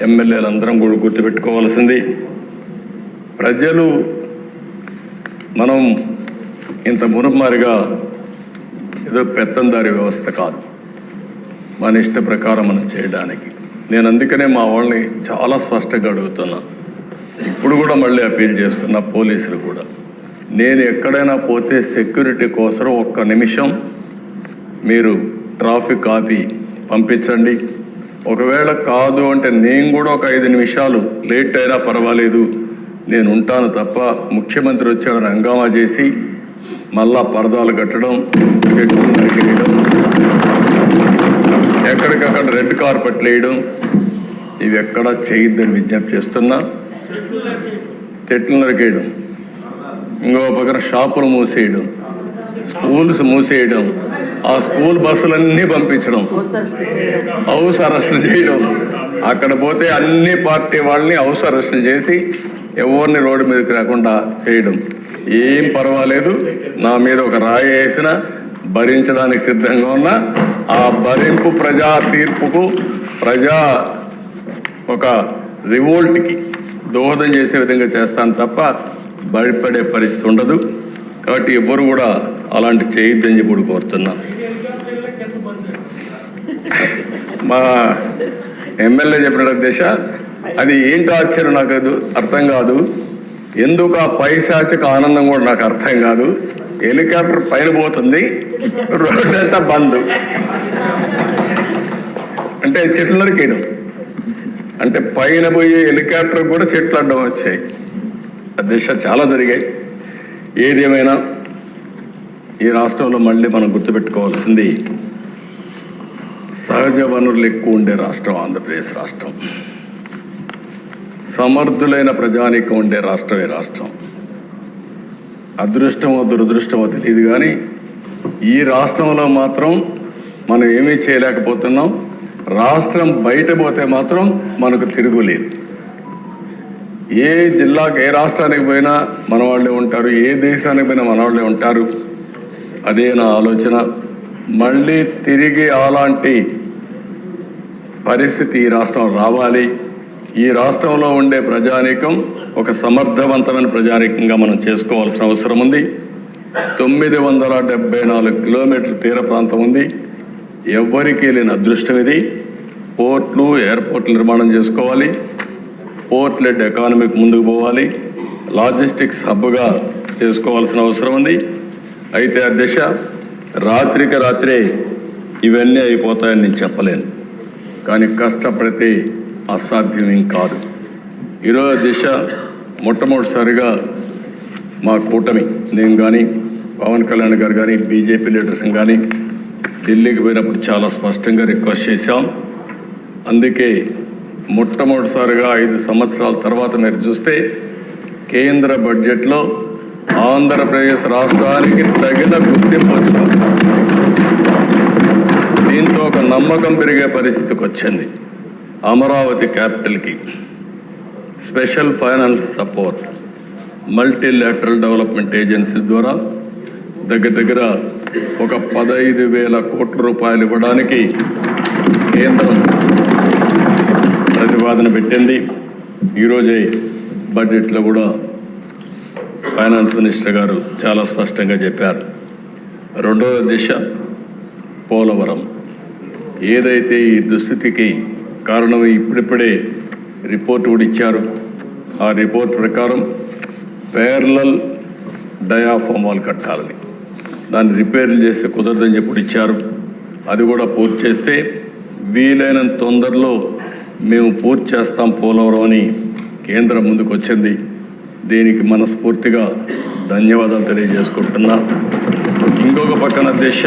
ఎమ్మెల్యేలు అందరం కూడా గుర్తుపెట్టుకోవాల్సింది, ప్రజలు మనం ఇంత మునుమారిగా ఏదో పెత్తందారి వ్యవస్థ కాదు, మన ఇష్ట ప్రకారం మనం చేయడానికి. నేను అందుకనే మా వాళ్ళని చాలా స్పష్టంగా అడుగుతున్నా, ఇప్పుడు కూడా మళ్ళీ అపీల్ చేస్తున్నా పోలీసులు కూడా, నేను ఎక్కడైనా పోతే సెక్యూరిటీ కోసం ఒక్క నిమిషం మీరు ట్రాఫిక్ ఆపి పంపించండి. ఒకవేళ కాదు అంటే నేను కూడా ఒక 5 నిమిషాలు లేట్ అయినా పర్వాలేదు, నేను ఉంటాను తప్ప ముఖ్యమంత్రి వచ్చాడని హంగామా చేసి మళ్ళా పరదాలు కట్టడం, చెట్లు నరికేయడం, ఎక్కడికక్కడ రెడ్ కార్పెట్లు వేయడం, ఇవి ఎక్కడా చేయొద్దని విజ్ఞప్తి చేస్తున్నా. చెట్లు నరికేయడం, ఇంకో పక్కన షాపులు మూసేయడం, స్కూల్స్ మూసేయడం, ఆ స్కూల్ బస్సులన్నీ పంపించడం, హౌస్ అరెస్టులు చేయడం, అక్కడ పోతే అన్ని పార్టీ వాళ్ళని హౌస్ అరెస్టులు చేసి ఎవరిని రోడ్డు మీదకి రాకుండా చేయడం. ఏం పర్వాలేదు, నా మీద ఒక రాయి వేసినా భరించడానికి సిద్ధంగా ఉన్నా. ఆ భరింపు ప్రజా తీర్పుకు, ప్రజా ఒక రివోల్ట్కి దోహదం చేసే విధంగా చేస్తాను తప్ప భయపడే పరిస్థితి ఉండదు. కాబట్టి ఎవ్వరు కూడా అలాంటి చేయొద్దని చెప్పి కోరుతున్నా. మా ఎమ్మెల్యే చెప్పిన దిశ అది ఏంటో ఆశ్చర్యం నాకు అర్థం కాదు, ఎందుకు ఆ పైశాచిక ఆనందం కూడా నాకు అర్థం కాదు. హెలికాప్టర్ పైన పోతుంది, రోడ్డు అంతా బంద్, అంటే చెట్లు నరికేయడం, అంటే పైన పోయే హెలికాప్టర్ కూడా చెట్లు అడ్డం వచ్చాయి. దిశ చాలా జరిగాయి. ఏదేమైనా ఈ రాష్ట్రంలో మళ్ళీ మనం గుర్తుపెట్టుకోవాల్సింది, సహజ వనరులు ఎక్కువ ఉండే రాష్ట్రం ఆంధ్రప్రదేశ్ రాష్ట్రం, సమర్థులైన ప్రజానీకం ఉండే రాష్ట్రమే రాష్ట్రం. అదృష్టమో దురదృష్టమో తెలియదు కానీ ఈ రాష్ట్రంలో మాత్రం మనం ఏమీ చేయలేకపోతున్నాం. రాష్ట్రం బయట పోతే మాత్రం మనకు తిరుగులేదు. ఏ జిల్లాకు, ఏ రాష్ట్రానికి పోయినా మన వాళ్ళే ఉంటారు, ఏ దేశానికి పోయినా మన వాళ్ళే ఉంటారు. అదే నా ఆలోచన. మళ్ళీ తిరిగి అలాంటి పరిస్థితి ఈ రాష్ట్రం రావాలి. ఈ రాష్ట్రంలో ఉండే ప్రజానీకం ఒక సమర్థవంతమైన ప్రజానీకంగా మనం చేసుకోవాల్సిన అవసరం ఉంది. 974 కిలోమీటర్ల తీర ప్రాంతం ఉంది. ఎవ్వరికీ లేని అదృష్టం ఇది. పోర్ట్లు, ఎయిర్పోర్ట్లు నిర్మాణం చేసుకోవాలి, పోర్ట్ లెడ్ ఎకానమీకి ముందుకు పోవాలి, లాజిస్టిక్స్ హబ్గా చేసుకోవాల్సిన అవసరం ఉంది. అయితే ఆ దిశ రాత్రికి రాత్రే ఇవన్నీ అయిపోతాయని నేను చెప్పలేను, కానీ కష్టపడితే అసాధ్యం ఏం కాదు. ఈరోజు దిశ మొట్టమొదటిసారిగా మా కూటమి, నేను కానీ పవన్ కళ్యాణ్ గారు కానీ బీజేపీ లీడర్స్ కానీ ఢిల్లీకి పోయినప్పుడు చాలా స్పష్టంగా రిక్వెస్ట్ చేశాం. అందుకే మొట్టమొదటిసారిగా 5 సంవత్సరాల తర్వాత మీరు చూస్తే కేంద్ర బడ్జెట్లో ఆంధ్రప్రదేశ్ రాష్ట్రానికి తగిన గుర్తింపు వచ్చింది. దీంతో ఒక నమ్మకం పెరిగే పరిస్థితికి వచ్చింది. అమరావతి క్యాపిటల్కి special finance support, multilateral development agency ద్వారా దగ్గర ఒక 15,000 కోట్ల రూపాయలు ఇవ్వడానికి కేంద్రం ప్రతిపాదన పెట్టింది. ఈరోజే బడ్జెట్లో కూడా ఫైనాన్స్ మినిస్టర్ గారు చాలా స్పష్టంగా చెప్పారు. రెండవ దిశ పోలవరం. ఏదైతే ఈ దుస్థితికి కారణం ఇప్పుడిప్పుడే రిపోర్ట్ కూడా ఇచ్చారు. ఆ రిపోర్ట్ ప్రకారం ప్యారలల్ డయాఫామ్ వాల్ కట్టాలని, దాన్ని రిపేర్లు చేస్తే కుదరదని చెప్పి ఇచ్చారు. అది కూడా పూర్తి చేస్తే వీలైనంత తొందరలో మేము పూర్తి చేస్తాం పోలవరం అని కేంద్రం ముందుకు వచ్చింది. దీనికి మనస్ఫూర్తిగా ధన్యవాదాలు తెలియజేసుకుంటున్నా. ఇంకొక పక్కన దిశ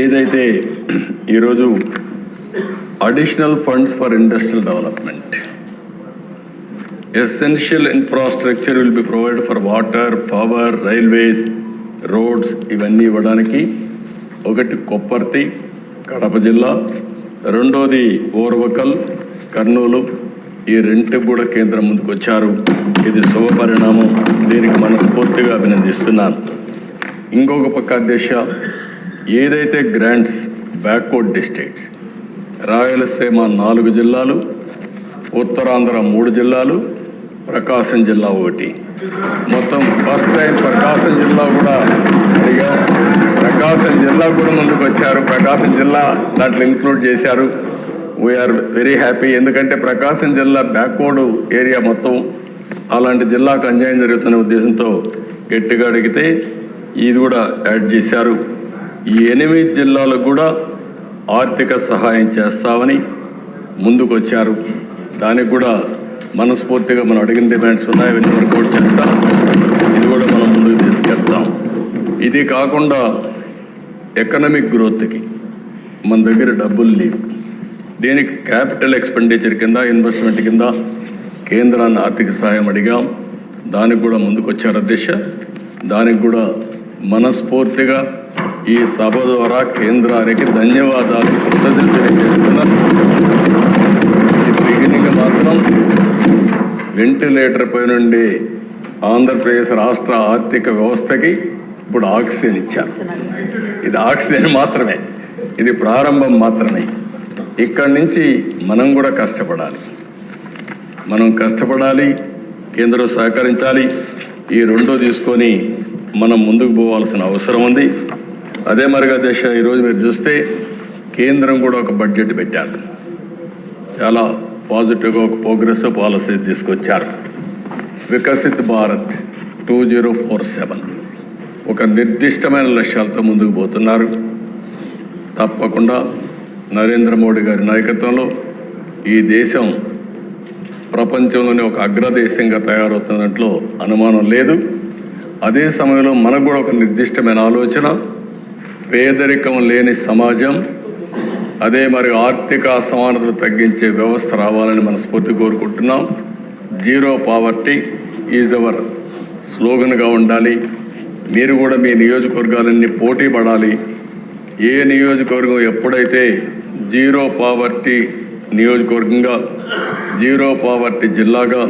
ఏదైతే ఈరోజు additional funds for industrial development, essential infrastructure will be provide for water, power, railways, roads, ఇవన్నీ ఇవ్వడానికి ఒకటి కొప్పర్తి కడప జిల్లా, రెండోది ఓర్వకల్, కర్నూలు, ఈ రెంటికి కూడా కేంద్రం ముందుకు వచ్చారు. ఇది శుభ పరిణామం. దీనికి మనస్ఫూర్తిగా అభినందిస్తున్నాను. ఇంకొక పక్క అధ్యక్ష, ఏదైతే గ్రాంట్స్ బ్యాక్వర్డ్ డిస్ట్రిక్ట్స్, రాయలసీమ 4 జిల్లాలు, ఉత్తరాంధ్ర 3 జిల్లాలు, ప్రకాశం జిల్లా 1, మొత్తం ఫస్ట్ టైం ప్రకాశం జిల్లా కూడా అడిగా. ప్రకాశం జిల్లా కూడా ముందుకు వచ్చారు. ప్రకాశం జిల్లా దాంట్లో ఇంక్లూడ్ చేశారు. We are very happy. ఎందుకంటే ప్రకాశం జిల్లా బ్యాక్వర్డ్ ఏరియా మొత్తం, అలాంటి జిల్లాకు అన్యాయం జరుగుతున్న ఉద్దేశంతో గట్టిగా అడిగితే ఇది కూడా యాడ్ చేశారు. ఈ 8 జిల్లాలకు కూడా ఆర్థిక సహాయం చేస్తామని ముందుకు వచ్చారు. దానికి కూడా మనస్ఫూర్తిగా మనం అడిగిన డిమాండ్స్ ఉన్నాయి, అవన్నీ వర్కౌట్ చేస్తాం. ఇది కూడా మనం ముందుకు తీసుకెళ్తాం. ఇది కాకుండా ఎకనామిక్ గ్రోత్కి మన దగ్గర డబ్బులు లేవు. దీనికి క్యాపిటల్ ఎక్స్పెండిచర్ కింద, ఇన్వెస్ట్మెంట్ కింద కేంద్రాన్ని ఆర్థిక సహాయం అడిగాం. దానికి కూడా ముందుకు వచ్చారు అధ్యక్ష. దానికి కూడా మనస్ఫూర్తిగా ఈ సభ ద్వారా కేంద్రానికి ధన్యవాదాలు, కృతజ్ఞతలు తెలియజేస్తున్నాను. బిగినింగ్ మాత్రం వెంటిలేటర్ పై నుండి ఆంధ్రప్రదేశ్ రాష్ట్ర ఆర్థిక వ్యవస్థకి ఇప్పుడు ఆక్సిజన్ ఇచ్చారు. ఇది ఆక్సిజన్ మాత్రమే, ఇది ప్రారంభం మాత్రమే. ఇక్కడి నుంచి మనం కూడా కష్టపడాలి. కేంద్రం సహకరించాలి. ఈ 2 తీసుకొని మనం ముందుకు పోవాల్సిన అవసరం ఉంది. అదే మరిగా దేశ ఈరోజు మీరు చూస్తే కేంద్రం కూడా ఒక బడ్జెట్ పెట్టారు. చాలా పాజిటివ్గా ఒక ప్రోగ్రెస్ పాలసీ తీసుకొచ్చారు. వికసిత్ భారత్ 2047 ఒక నిర్దిష్టమైన లక్ష్యాలతో ముందుకు పోతున్నారు. తప్పకుండా నరేంద్ర మోడీ గారి నాయకత్వంలో ఈ దేశం ప్రపంచంలోనే ఒక అగ్రదేశంగా తయారవుతున్న దాంట్లో అనుమానం లేదు. అదే సమయంలో మనకు కూడా ఒక నిర్దిష్టమైన ఆలోచన, పేదరికం లేని సమాజం, అదే మరి ఆర్థిక అసమానతలు తగ్గించే వ్యవస్థ రావాలని మనస్ఫూర్తి కోరుకుంటున్నాం. జీరో పావర్టీ ఈజ్ అవర్ స్లోగన్గా ఉండాలి. మీరు కూడా మీ నియోజకవర్గాలన్నీ పోటీ పడాలి. ఏ నియోజకవర్గం ఎప్పుడైతే జీరో పావర్టీ నియోజకవర్గంగా, జీరో పావర్టీ జిల్లాగా,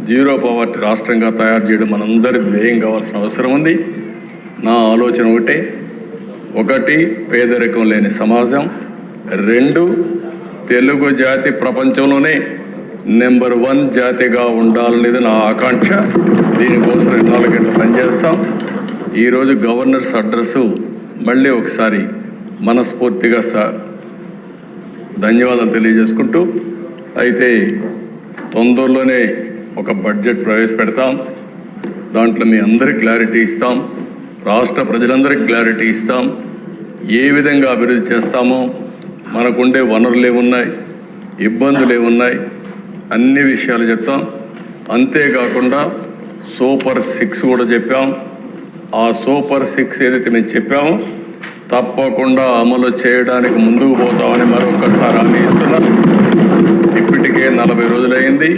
జీరో పావర్టీ రాష్ట్రంగా తయారు చేయడం మనందరి ధ్యేయం కావాల్సిన అవసరం ఉంది. నా ఆలోచన ఒకటి పేదరికం లేని సమాజం, 2 తెలుగు జాతి ప్రపంచంలోనే నెంబర్ 1 జాతిగా ఉండాలనేది నా ఆకాంక్ష. దీనికోసం 4 గంటలు పనిచేస్తాం. ఈరోజు గవర్నర్స్ అడ్రస్ మళ్ళీ ఒకసారి మనస్ఫూర్తిగా ధన్యవాదాలు తెలియజేసుకుంటూ, అయితే తొందరలోనే ఒక బడ్జెట్ ప్రవేశపెడతాం. దాంట్లో మీ అందరికీ క్లారిటీ ఇస్తాం, రాష్ట్ర ప్రజలందరికీ క్లారిటీ ఇస్తాం. ఏ విధంగా అభివృద్ధి చేస్తామో, మనకుండే వనరులు ఏమున్నాయి, ఇబ్బందులు ఏమున్నాయి, అన్ని విషయాలు చెప్తాం. అంతేకాకుండా సూపర్ 6 కూడా చెప్పాం. ఆ సూపర్ 6 ఏదైతే మేము చెప్పామో తప్పకుండా అమలు చేయడానికి ముందుకు పోతామని మరొకసారి హామీ ఇస్తున్నాం. ఇప్పటికే 40 రోజులైంది.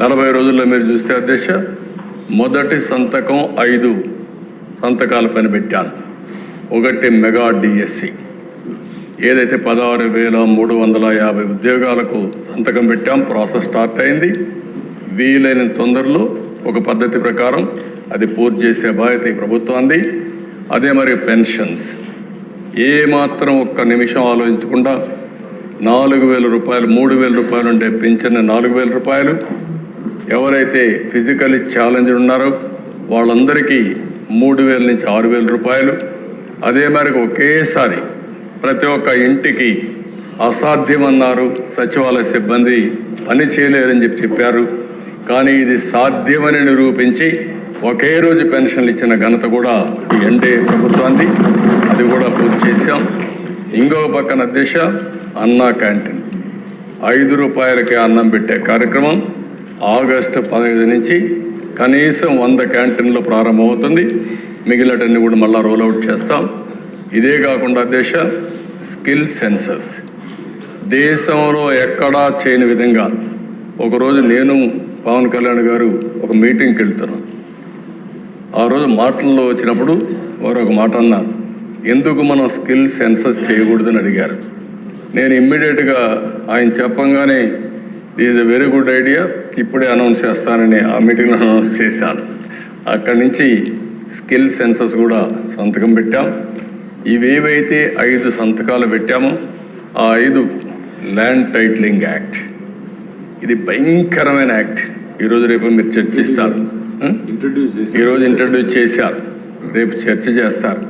40 రోజుల్లో మీరు చూస్తే అధ్యక్ష, మొదటి సంతకం 5 సంతకాల పైన పెట్టాను. ఒకటి మెగా డిఎస్సి, ఏదైతే 16,350 ఉద్యోగాలకు సంతకం పెట్టాం. ప్రాసెస్ స్టార్ట్ అయింది. వీలైన తొందరలో ఒక పద్ధతి ప్రకారం అది పూర్తి చేసే బాధ్యత ఈ ప్రభుత్వాన్ని. అదే మరి పెన్షన్స్, ఏమాత్రం ఒక్క నిమిషం ఆలోచించకుండా 4,000 రూపాయలు, 3,000 రూపాయలు ఉండే పింఛన్ 4,000 రూపాయలు. ఎవరైతే ఫిజికల్లీ ఛాలెంజ్ ఉన్నారో వాళ్ళందరికీ 3,000 నుంచి 6,000 రూపాయలు. అదే మరి ఒకేసారి ప్రతి ఒక్క ఇంటికి అసాధ్యమన్నారు సచివాలయ సిబ్బంది, పని చేయలేరని చెప్పారు. కానీ ఇది సాధ్యమని నిరూపించి ఒకే రోజు పెన్షన్లు ఇచ్చిన ఘనత కూడా ఈ ఎన్డీఏ ప్రభుత్వాన్ని. అది కూడా పూర్తి చేశాం. ఇంకొక పక్కన దిశ అన్నా క్యాంటీన్, 5 రూపాయలకే అన్నం పెట్టే కార్యక్రమం ఆగస్టు 15 నుంచి కనీసం 100 క్యాంటీన్లో ప్రారంభమవుతుంది. మిగిలినటన్ని కూడా మళ్ళీ రోల్అవుట్ చేస్తాం. ఇదే కాకుండా దేశ స్కిల్ సెన్సస్ దేశంలో ఎక్కడా చేయని విధంగా, ఒకరోజు నేను పవన్ కళ్యాణ్ గారు ఒక మీటింగ్కి వెళ్తున్నాను. ఆ రోజు మాటల్లో వచ్చినప్పుడు వారు ఒక మాట అన్నారు, ఎందుకు మనం స్కిల్ సెన్సస్ చేయకూడదని అడిగారు. నేను ఇమ్మీడియట్గా ఆయన చెప్పంగానే ఇది వెరీ గుడ్ ఐడియా, ఇప్పుడే అనౌన్స్ చేస్తానని ఆ మీటింగ్లో అనౌన్స్ చేశాను. అక్కడి నుంచి స్కిల్ సెన్సస్ కూడా సంతకం పెట్టాం. ఇవేవైతే 5 సంతకాలు పెట్టామో ఆ 5 ల్యాండ్ టైటిలింగ్ యాక్ట్, ఇది భయంకరమైన యాక్ట్. ఈరోజు రేపు మీరు చర్చిస్తారు, ఈరోజు ఇంట్రడ్యూస్ చేశారు, రేపు చర్చ చేస్తారు.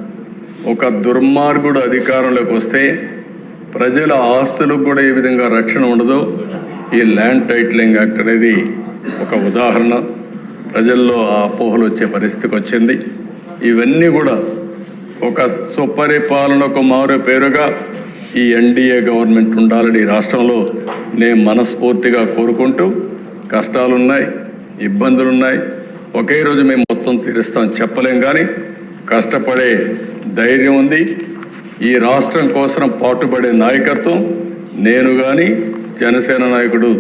ఒక దుర్మార్గుడు అధికారంలోకి వస్తే ప్రజల ఆస్తులకు కూడా ఏ విధంగా రక్షణ ఉండదో ఈ ల్యాండ్ టైటిలింగ్ యాక్ట్ అనేది ఒక ఉదాహరణ. ప్రజల్లో ఆ అపోహలు వచ్చే పరిస్థితికి వచ్చింది. ఇవన్నీ కూడా ఒక సుపరిపాలనకు మారు పేరుగా ఈ ఎన్డీఏ గవర్నమెంట్ ఉండాలని రాష్ట్రంలో నేను మనస్ఫూర్తిగా కోరుకుంటూ, కష్టాలున్నాయి, ఇబ్బందులున్నాయి, ఒకే రోజు మేము మొత్తం తీరుస్తాం చెప్పలేం, కానీ కష్టపడే ధైర్యం ఉంది. ఈ రాష్ట్రం కోసం పాటుపడే నాయకత్వం నేను కానీ, జనసేన నాయకుడు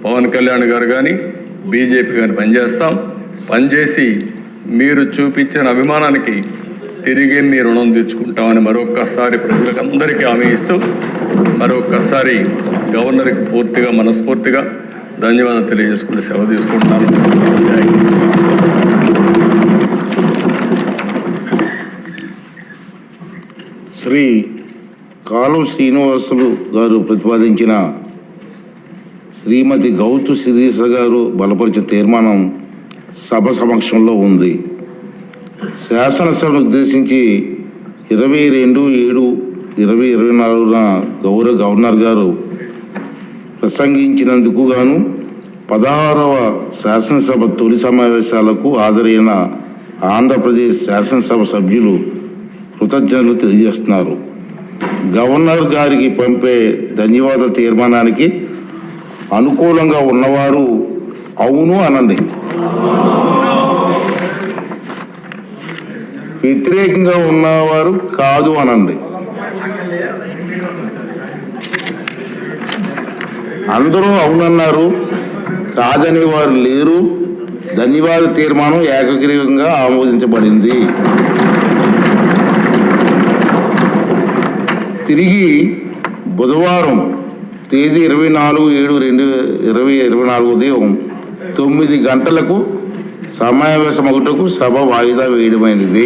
పవన్ కళ్యాణ్ గారు కానీ, బీజేపీ కానీ పనిచేసి మీరు చూపించిన అభిమానానికి తిరిగి మీ రుణం తెచ్చుకుంటామని మరొక్కసారి ప్రజలకు అందరికీ హామీ ఇస్తూ, మరొక్కసారి గవర్నర్కి పూర్తిగా మనస్ఫూర్తిగా ధన్యవాదాలు తెలియజేసుకుంటూ సెలవు తీసుకుంటున్నాను. శ్రీ కాలువ శ్రీనివాసులు గారు ప్రతిపాదించిన శ్రీమతి గౌతు శిరీష గారు బలపరిచిన తీర్మానం సభ సమక్షంలో ఉంది. శాసనసభను ఉద్దేశించి 22/7/2024 గౌరవ గవర్నర్ గారు ప్రసంగించినందుకు గాను 16వ శాసనసభ తొలి సమావేశాలకు హాజరైన ఆంధ్రప్రదేశ్ శాసనసభ సభ్యులు కృతజ్ఞతలు తెలియజేస్తున్నారు. గవర్నర్ గారికి పంపే ధన్యవాదాల తీర్మానానికి అనుకూలంగా ఉన్నవారు అవును అనండి, వ్యతిరేకంగా ఉన్నవారు కాదు అనండి. అందరూ అవునన్నారు, కాదని వారు లేరు. ధన్యవాద తీర్మానం ఏకగ్రీవంగా ఆమోదించబడింది. తిరిగి బుధవారం తేదీ 24/7/2024 ఉదయం 9 గంటలకు సమావేశమగుటకు సభ వాయిదా వేయడమైనది.